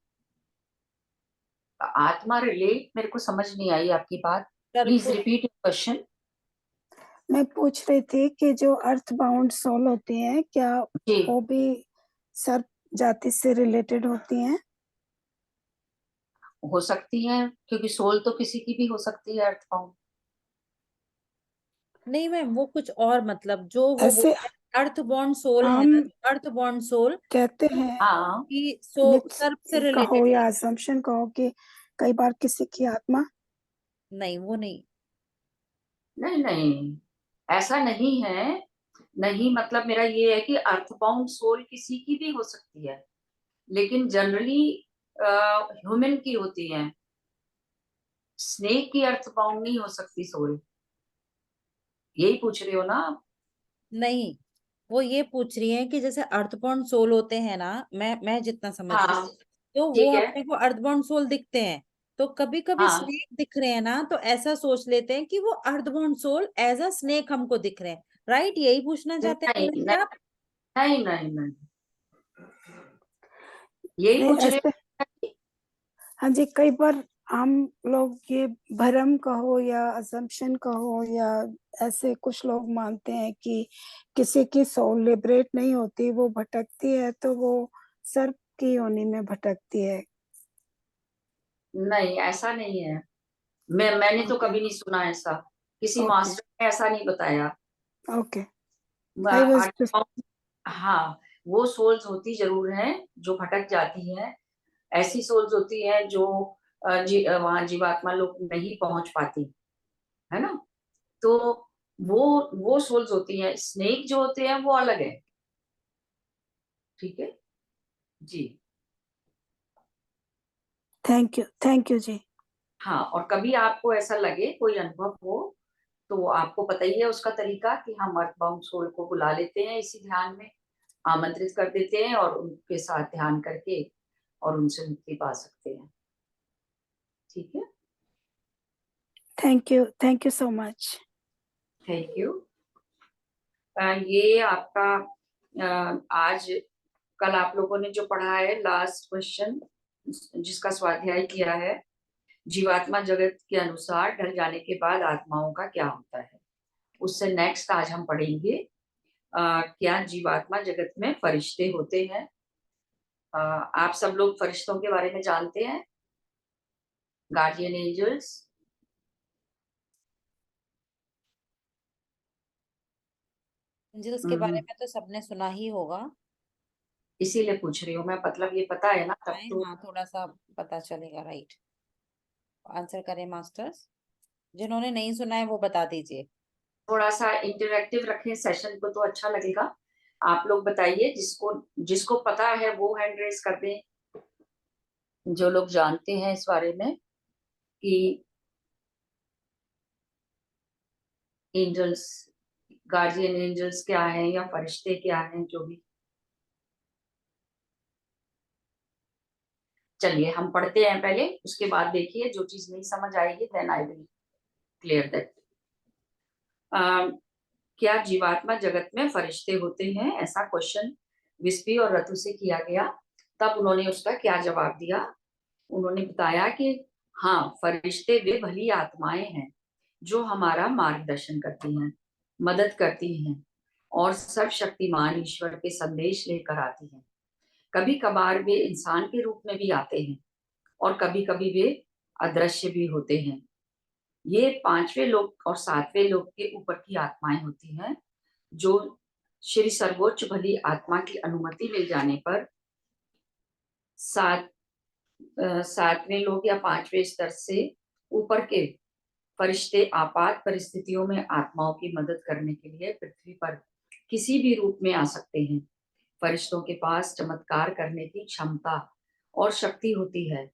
आत्मा रिलेट मेरे को समझ नहीं आई आपकी बात। प्लीज सर्प रिपीट क्वेश्चन। मैं पूछ रही थी कि जो अर्थ बाउंड सोल होती हैं, क्या जी, वो भी सर्प जाति से रिलेटेड होती हैं? हो सकती हैं, क्योंकि सोल तो किसी की भी हो सकती है अर्थ बाउंड। नहीं मैम, वो कुछ और मतलब जो वो ऐसे बोलते हैं अर्थ बॉर्न सोल है हम ना, अर्थ बॉर्न सोल कहते हैं, हाँ की मिथ्स सर्प से कहो रिलेटेड। या असम्पशन कहो कि कई बार किसी की आत्मा, नहीं वो नहीं। नहीं नहीं, ऐसा नहीं है। नहीं, मतलब मेरा ये है कि अर्थबाउंड सोल किसी की भी हो सकती है, लेकिन जनरली ह्यूमन की होती है। स्नेक की अर्थबाउंड नहीं हो सकती सोल। यही पूछ रहे हो ना आप? नहीं, वो ये पूछ रही है कि जैसे अर्थबॉर्न सोल होते हैं ना, मैं जितना समझ रही हाँ हूँ, तो वो ठीक है। अपने को अर्थबॉर्न सोल दिखते हैं। तो कभी कभी हाँ स्नेक दिख रहे हैं ना, तो ऐसा सोच लेते हैं कि वो अर्थबॉर्न सोल एज अ स्नेक हमको दिख रहे हैं। राइट, यही पूछना चाहते हैं नहीं मैडम जी नहीं आप? नहीं नहीं नहीं, यही नहीं पूछ रहे ऐसे, हो? हाँ जी, कई बार हम लोग ये भ्रम कहो या असम्पशन कहो या ऐसे कुछ लोग मानते हैं कि किसी की सोल लिबरेट नहीं होती, वो भटकती है तो वो सर्प की योनि में भटकती है। नहीं, ऐसा नहीं है। मैंने तो ओके कभी नहीं सुना ऐसा। किसी ओके मास्टर ने ऐसा नहीं बताया। ओके, आई वाज जस्ट, हाँ, वो सोल्स होती जरूर हैं जो भटक जाती हैं। ऐसी सोल्स होती हैं जो वहां जीवात्मा लोग नहीं पहुंच पाती, है ना? तो वो सोल्स होती हैं। स्नेक जो होते हैं वो अलग है। ठीक है जी। थैंक यू जी। हाँ, और कभी आपको ऐसा लगे, कोई अनुभव हो, तो आपको पता ही है उसका तरीका कि हम अर्थबाउंड सोल को बुला लेते हैं, इसी ध्यान में आमंत्रित कर देते हैं और उनके साथ ध्यान करके और उनसे मुक्ति पा सकते हैं। ठीक है, thank you so much. Thank you. ये आपका आज कल आप लोगों ने जो पढ़ा है लास्ट क्वेश्चन, जिसका स्वाध्याय किया है, जीवात्मा जगत के अनुसार ढल जाने के बाद आत्माओं का क्या होता है, उससे नेक्स्ट आज हम पढ़ेंगे क्या जीवात्मा जगत में फरिश्ते होते हैं। आप सब लोग फरिश्तों के बारे में जानते हैं, गार्डियन एंजल्स? एंजल्स के बारे में तो सबने सुना ही होगा। इसीलिए पूछ रही हूँ मैं, मतलब ये पता है ना तब तो। हाँ, थोड़ा सा पता चलेगा। राइट, आंसर करें मास्टर्स? जिन्होंने नहीं सुना है वो बता दीजिए। थोड़ा सा इंटरेक्टिव रखें सेशन को तो अच्छा लगेगा। आप लोग बताइए, जिसको जिसको पता है वो हैंड रेज कर दें, जो लोग जानते हैं इस बारे में कि एंजल्स, गार्जियन एंजल्स क्या है या फरिश्ते क्या हैं, जो भी। चलिए हम पढ़ते हैं पहले, उसके बाद देखिए जो चीज नहीं समझ आएगी then I will clear that. क्या जीवात्मा जगत में फरिश्ते होते हैं, ऐसा क्वेश्चन विस्पी और रतु से किया गया। तब उन्होंने उसका क्या जवाब दिया? उन्होंने बताया कि हाँ, फरिश्ते वे भली आत्माएं हैं जो हमारा मार्गदर्शन करती हैं, मदद करती हैं और सर्वशक्तिमान ईश्वर के संदेश लेकर आती हैं। कभी कभार वे इंसान के रूप में भी आते हैं और कभी कभी वे अदृश्य भी होते हैं। ये पांचवें लोक और सातवें लोक के ऊपर की आत्माएं होती हैं, जो श्री सर्वोच्च भली आत्मा की अनुमति मिल जाने पर सात सातवें लोक या पांचवें स्तर से ऊपर के फरिश्ते आपात परिस्थितियों में आत्माओं की मदद करने के लिए पृथ्वी पर किसी भी रूप में आ सकते हैं। फरिश्तों के पास चमत्कार करने की क्षमता और शक्ति होती है।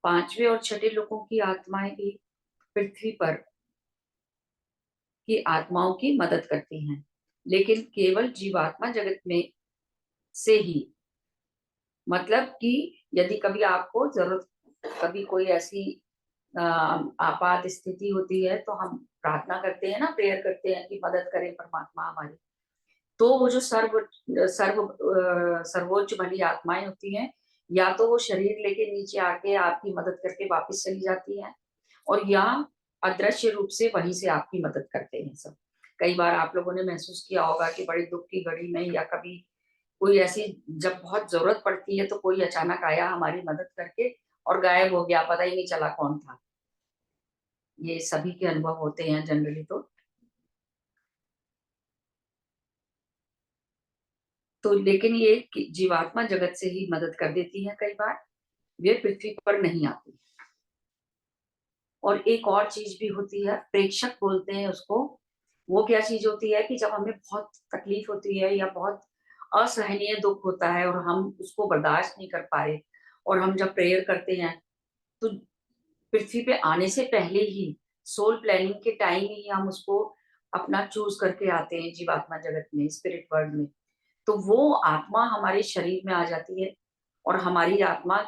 पांचवें और छठे लोकों की आत्माएं भी पृथ्वी पर की आत्माओं की मदद करती हैं, लेकिन केवल जीवात्मा जगत में से ही। मतलब कि यदि कभी आपको जरूरत, कभी कोई ऐसी आपात स्थिति होती है, तो हम प्रार्थना करते हैं ना, प्रेयर करते हैं कि मदद करें परमात्मा हमारी। तो वो जो सर्वोच्च भली आत्माएं होती हैं, या तो वो शरीर लेके नीचे आके आपकी मदद करके वापस चली जाती हैं, और या अदृश्य रूप से वहीं से आपकी मदद करते हैं सब। कई बार आप लोगों ने महसूस किया होगा कि बड़ी दुख की घड़ी में या कभी कोई ऐसी जब बहुत जरूरत पड़ती है तो कोई अचानक आया हमारी मदद करके, और गायब हो गया, पता ही नहीं चला कौन था। ये सभी के अनुभव होते हैं जनरली। तो लेकिन ये जीवात्मा जगत से ही मदद कर देती है कई बार, वे पृथ्वी पर नहीं आती। और एक और चीज भी होती है, प्रेक्षक बोलते हैं उसको। वो क्या चीज होती है कि जब हमें बहुत तकलीफ होती है या बहुत असहनीय दुख होता है और हम उसको बर्दाश्त नहीं कर पा रहे, और हम जब प्रेयर करते हैं तो पृथ्वी पे आने से पहले ही, सोल प्लानिंग के टाइम ही हम उसको अपना चूज करके आते हैं जीवात्मा जगत में, स्पिरिट वर्ल्ड में। तो वो आत्मा हमारे शरीर में आ जाती है और हमारी आत्मा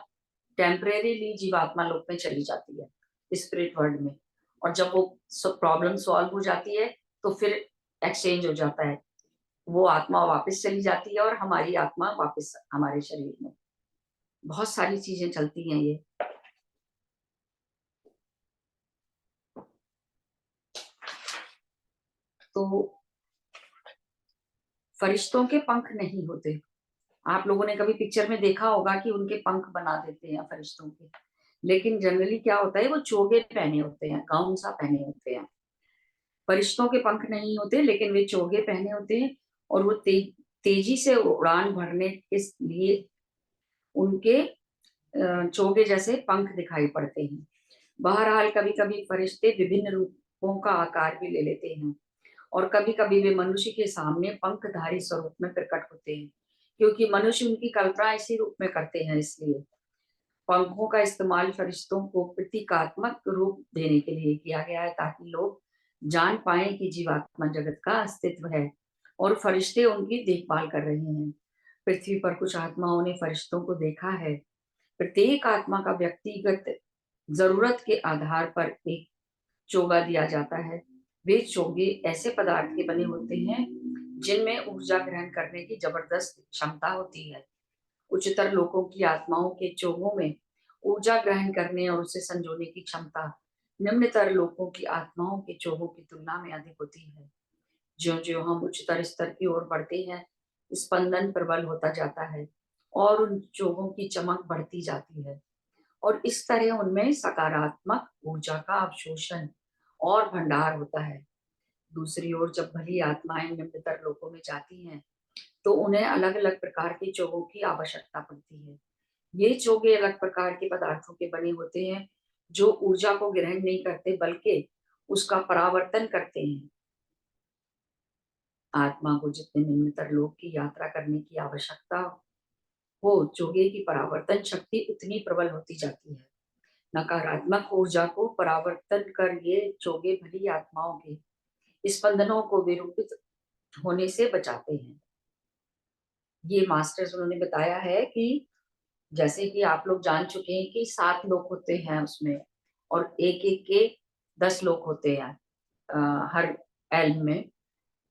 टेम्परेरीली जीवात्मा लोक में चली जाती है, स्पिरिट वर्ल्ड में। और जब वो प्रॉब्लम सॉल्व हो जाती है तो फिर एक्सचेंज हो जाता है, वो आत्मा वापस चली जाती है और हमारी आत्मा वापस हमारे शरीर में। बहुत सारी चीजें चलती हैं ये। तो फरिश्तों के पंख नहीं होते। आप लोगों ने कभी पिक्चर में देखा होगा कि उनके पंख बना देते हैं फरिश्तों के, लेकिन जनरली क्या होता है, वो चोगे पहने होते हैं, गाउन सा पहने होते हैं। फरिश्तों के पंख नहीं होते, लेकिन वे चोगे पहने होते हैं। और वो तेजी से उड़ान भरने के लिए उनके चोगे जैसे पंख दिखाई पड़ते हैं। बहरहाल कभी कभी फरिश्ते विभिन्न रूपों का आकार भी ले लेते हैं, और कभी कभी वे मनुष्य के सामने पंखधारी स्वरूप में प्रकट होते हैं, क्योंकि मनुष्य उनकी कल्पना इसी रूप में करते हैं। इसलिए पंखों का इस्तेमाल फरिश्तों को प्रतीकात्मक रूप देने के लिए किया गया है, ताकि लोग जान पाए कि जीवात्मा जगत का अस्तित्व है और फरिश्ते उनकी देखभाल कर रहे हैं। पृथ्वी पर कुछ आत्माओं ने फरिश्तों को देखा है। प्रत्येक आत्मा का व्यक्तिगत जरूरत के आधार पर एक चोगा दिया जाता है। वे चोगे ऐसे पदार्थ के बने होते हैं जिनमें ऊर्जा ग्रहण करने की जबरदस्त क्षमता होती है। उच्चतर लोगों की आत्माओं के चोगों में ऊर्जा ग्रहण करने और उसे संजोने की क्षमता निम्नतर लोगों की आत्माओं के चोगों की तुलना में अधिक होती है। ज्यों ज्यों हम उच्चतर स्तर की ओर बढ़ते हैं, स्पंदन प्रबल होता जाता है और उन चोगों की चमक बढ़ती जाती है, और इस तरह उनमें सकारात्मक ऊर्जा का अवशोषण और भंडार होता है। दूसरी ओर जब भली आत्माएं निम्नतर लोकों में जाती हैं, तो उन्हें अलग अलग प्रकार के चोगों की आवश्यकता पड़ती है। ये चोगे अलग प्रकार के पदार्थों के बने होते हैं, जो ऊर्जा को ग्रहण नहीं करते बल्कि उसका परावर्तन करते हैं। आत्मा को जितने निम्नतर लोक की यात्रा करने की आवश्यकता हो, चोगे की परावर्तन शक्ति उतनी प्रबल होती जाती है। नकारात्मक ऊर्जा को परावर्तन कर ये चोगे भली आत्माओं के स्पंदनों को विरूपित होने से बचाते हैं। ये मास्टर्स उन्होंने बताया है कि जैसे कि आप लोग जान चुके हैं कि 7 लोग होते हैं उसमें, और एक एक के 10 लोग होते हैं हर एल्म में।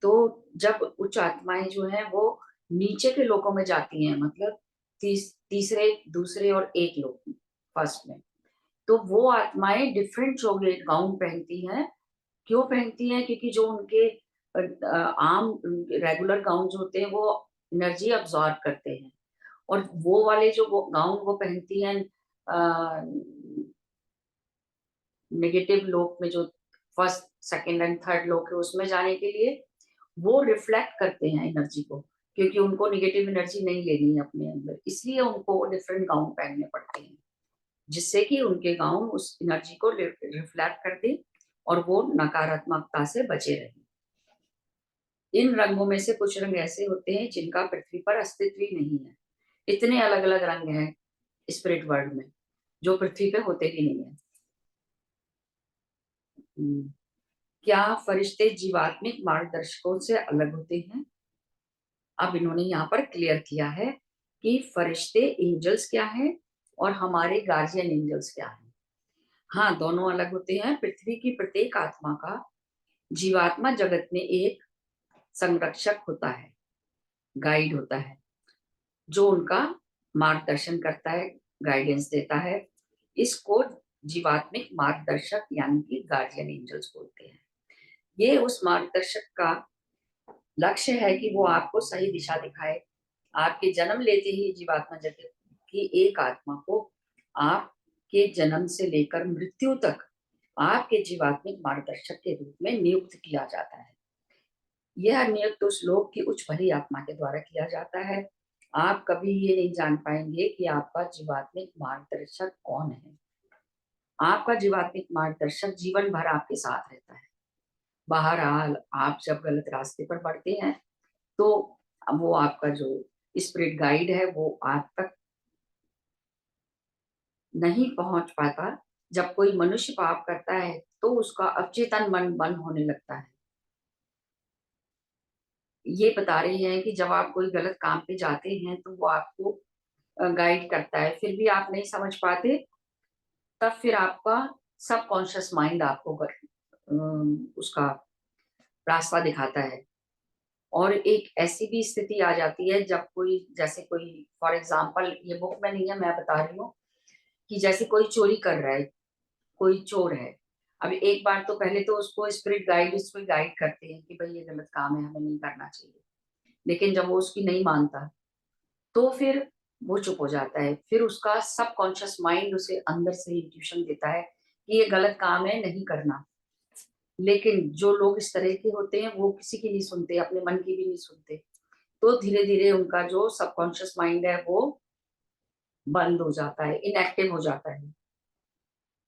तो जब उच्च आत्माएं जो हैं वो नीचे के लोकों में जाती हैं, मतलब तीसरे, दूसरे और एक लोक फर्स्ट में, तो वो आत्माएं डिफरेंट चोगे गाउन पहनती हैं। क्यों पहनती हैं? क्योंकि जो उनके आम रेगुलर गाउन जो होते हैं वो एनर्जी अब्सॉर्ब करते हैं, और वो वाले जो वो गाउन वो पहनती हैं नेगेटिव लोक में, जो फर्स्ट सेकंड एंड थर्ड लोक है उसमें जाने के लिए, वो रिफ्लेक्ट करते हैं एनर्जी को, क्योंकि उनको नेगेटिव एनर्जी नहीं लेनी है अपने अंदर, इसलिए उनको डिफरेंट गाउन पहनने पड़ते हैं, जिससे कि उनके गाउन उस एनर्जी को रिफ्लेक्ट कर दे और वो नकारात्मकता से बचे रहे। इन रंगों में से कुछ रंग ऐसे होते हैं जिनका पृथ्वी पर अस्तित्व ही नहीं है। इतने अलग अलग रंग हैं स्पिरिट वर्ल्ड में जो पृथ्वी पे होते भी नहीं है। क्या फरिश्ते जीवात्मिक मार्गदर्शकों से अलग होते हैं? अब इन्होंने यहाँ पर क्लियर किया है कि फरिश्ते एंजल्स क्या है और हमारे गार्जियन एंजल्स क्या है। हाँ, दोनों अलग होते हैं। पृथ्वी की प्रत्येक आत्मा का जीवात्मा जगत में एक संरक्षक होता है, गाइड होता है, जो उनका मार्गदर्शन करता है, गाइडेंस देता है। इसको जीवात्मिक मार्गदर्शक यानी कि गार्जियन एंजल्स बोलते हैं। ये उस मार्गदर्शक का लक्ष्य है कि वो आपको सही दिशा दिखाए। आपके जन्म लेते ही जीवात्मा जगत की एक आत्मा को आप के जन्म से लेकर मृत्यु तक आपके जीवात्मिक मार्गदर्शक के रूप में नियुक्त किया जाता है। यह नियुक्त उस लोक की उच्च भली आत्मा के द्वारा किया जाता है। आप कभी ये नहीं जान पाएंगे कि आपका जीवात्मिक मार्गदर्शक कौन है। आपका जीवात्मिक मार्गदर्शक जीवन भर आपके साथ रहता है। बहरहाल आप जब गलत रास्ते पर बढ़ते हैं तो वो आपका जो स्पिरिट गाइड है वो आप तक नहीं पहुंच पाता। जब कोई मनुष्य पाप करता है तो उसका अवचेतन मन बंद होने लगता है। ये बता रही हैं कि जब आप कोई गलत काम पे जाते हैं तो वो आपको गाइड करता है, फिर भी आप नहीं समझ पाते, तब फिर आपका सबकॉन्शियस माइंड आपको उसका रास्ता दिखाता है। और एक ऐसी भी स्थिति आ जाती है जब कोई, जैसे कोई फॉर एग्जांपल, ये बुक में नहीं है, मैं बता रही हूँ कि जैसे कोई चोरी कर रहा है, कोई चोर है। अब एक बार तो पहले तो उसको स्पिरिट गाइड उसको गाइड करते हैं कि भाई ये गलत काम है, हमें नहीं करना चाहिए। लेकिन जब वो उसकी नहीं मानता तो फिर वो चुप हो जाता है। फिर उसका सबकॉन्शियस माइंड उसे अंदर से इंट्यूशन देता है कि ये गलत काम है, नहीं करना। लेकिन जो लोग इस तरह के होते हैं वो किसी की नहीं सुनते, अपने मन की भी नहीं सुनते। तो धीरे धीरे उनका जो सबकॉन्शियस माइंड है वो बंद हो जाता है, इनएक्टिव हो जाता है।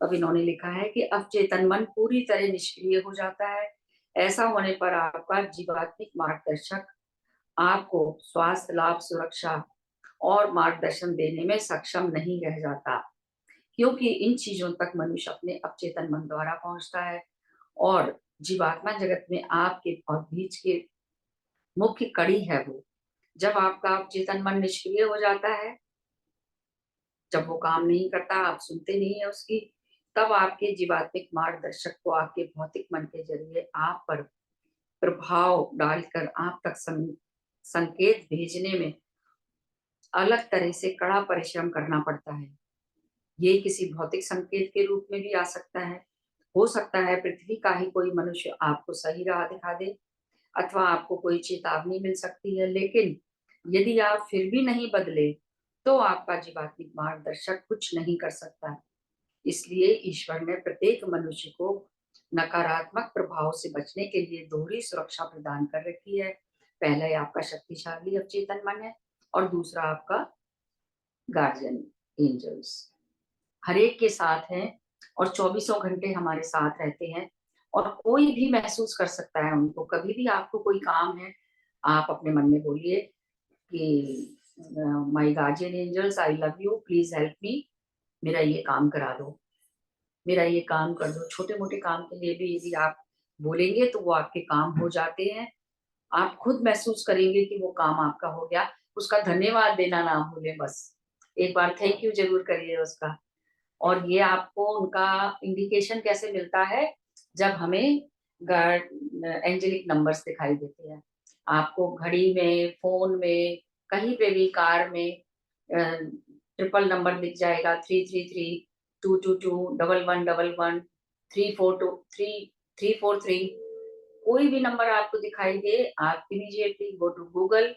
तब इन्होंने लिखा है कि अवचेतन मन पूरी तरह निष्क्रिय हो जाता है। ऐसा होने पर आपका जीवात्मिक मार्गदर्शक आपको स्वास्थ्य लाभ, सुरक्षा और मार्गदर्शन देने में सक्षम नहीं रह जाता, क्योंकि इन चीजों तक मनुष्य अपने अवचेतन मन द्वारा पहुंचता है। और जीवात्मा जगत में आपके और बीच के मुख्य कड़ी है वो। जब आपका अवचेतन मन निष्क्रिय हो जाता है, जब वो काम नहीं करता, आप सुनते नहीं है उसकी, तब आपके जीवात्मिक मार्गदर्शक को आपके भौतिक मन के जरिए आप पर प्रभाव डालकर आप तक संकेत भेजने में अलग तरह से कड़ा परिश्रम करना पड़ता है। ये किसी भौतिक संकेत के रूप में भी आ सकता है। हो सकता है पृथ्वी का ही कोई मनुष्य आपको सही राह दिखा दे, अथवा आपको कोई चेतावनी मिल सकती है। लेकिन यदि आप फिर भी नहीं बदले तो आपका जीवात्मिक मार्गदर्शक कुछ नहीं कर सकता। इसलिए ईश्वर ने प्रत्येक मनुष्य को नकारात्मक प्रभाव से बचने के लिए दोहरी सुरक्षा प्रदान कर रखी है। पहला आपका शक्तिशाली अवचेतन मन है और दूसरा आपका गार्जियन एंजल्स हर एक के साथ हैं और चौबीसों घंटे हमारे साथ रहते हैं। और कोई भी महसूस कर सकता है उनको। कभी भी आपको कोई काम है, आप अपने मन में बोलिए कि my guardian angels, I love you, please help me, मेरा ये काम करा दो, मेरा ये काम कर दो। छोटे मोटे काम के लिए भी यदि आप बोलेंगे तो वो आपके काम हो जाते हैं। आप खुद महसूस करेंगे कि वो काम आपका हो गया। उसका धन्यवाद देना ना भूलें, बस एक बार थैंक यू जरूर करिए उसका। और ये आपको उनका इंडिकेशन कैसे मिलता है, जब हमें एंजेलिक नंबर्स दिखाई देते हैं। आपको घड़ी में, फोन में, कहीं पे भी, कार में ट्रिपल नंबर दिख जाएगा, 333, 222, 1111, 343। कोई भी नंबर आपको दिखाई दे, आप इमीडिएटली गो टू गूगल,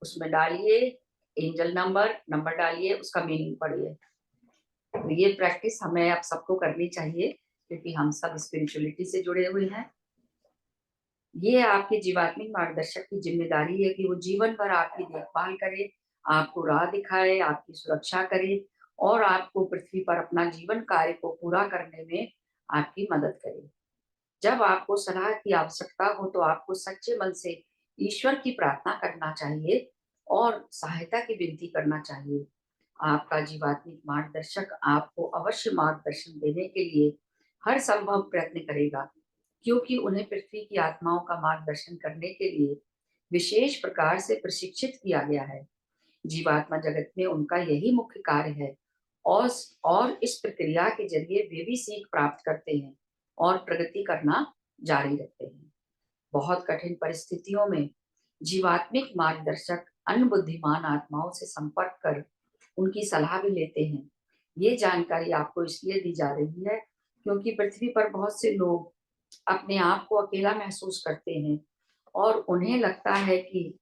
उसमें डालिए एंजल नंबर डालिए, उसका मीनिंग पढ़िए। तो ये प्रैक्टिस हमें अब सबको करनी चाहिए, क्योंकि हम सब स्पिरिचुअलिटी से जुड़े हुए हैं। ये आपके जीवात्मिक मार्गदर्शक की जिम्मेदारी है कि वो जीवन भर आपकी देखभाल करे, आपको राह दिखाए, आपकी सुरक्षा करे और आपको पृथ्वी पर अपना जीवन कार्य को पूरा करने में आपकी मदद करे। जब आपको सलाह की आवश्यकता हो तो आपको सच्चे मन से ईश्वर की प्रार्थना करना चाहिए और सहायता की विनती करना चाहिए। आपका जीवात्मिक मार्गदर्शक आपको अवश्य मार्गदर्शन देने के लिए हर संभव प्रयत्न करेगा, क्योंकि उन्हें पृथ्वी की आत्माओं का मार्गदर्शन करने के लिए विशेष प्रकार से प्रशिक्षित किया गया है। जीवात्मा जगत में उनका यही मुख्य कार्य है और इस प्रक्रिया के जरिए वे भी सीख प्राप्त करते हैं और प्रगति करना जारी रखते हैं। बहुत कठिन परिस्थितियों में जीवात्मिक मार्गदर्शक अन्य बुद्धिमान आत्माओं से संपर्क कर उनकी सलाह भी लेते हैं। ये जानकारी आपको इसलिए दी जा रही है क्योंकि पृथ्वी पर बहुत से लोग अपने आप को अकेला महसूस करते हैं और उन्हें लगता है कि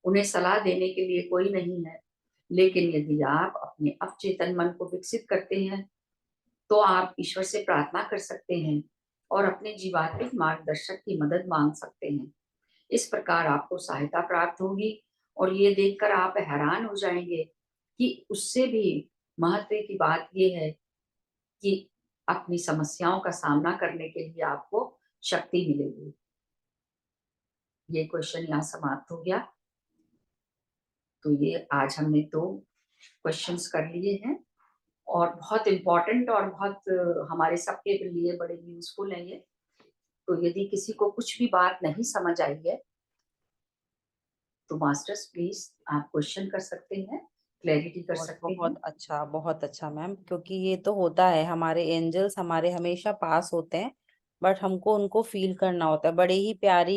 उन्हें सलाह देने के लिए कोई नहीं है। लेकिन यदि आप अपने अवचेतन मन को विकसित करते हैं तो आप ईश्वर से प्रार्थना कर सकते हैं और अपने जीवात्मिक मार्गदर्शक की मदद मांग सकते हैं। इस प्रकार आपको सहायता प्राप्त होगी और ये देखकर आप हैरान हो जाएंगे कि उससे भी महत्व की बात ये है कि अपनी समस्याओं का सामना करने के लिए आपको शक्ति मिलेगी। ये क्वेश्चन यहाँ समाप्त हो गया। तो ये आज हमने 2 क्वेश्चंस कर लिए हैं और बहुत इम्पोर्टेंट और बहुत हमारे सबके लिए बड़े यूजफुल हैं ये। तो यदि किसी को कुछ भी बात नहीं समझ आई है तो मास्टर्स प्लीज आप क्वेश्चन कर सकते हैं, क्लैरिटी कर सकते हैं। बहुत अच्छा मैम, क्योंकि ये तो होता है, हमारे एंजल्स हमारे हमेशा पास होते हैं, बट हमको उनको फील करना होता है। बड़े ही प्यारी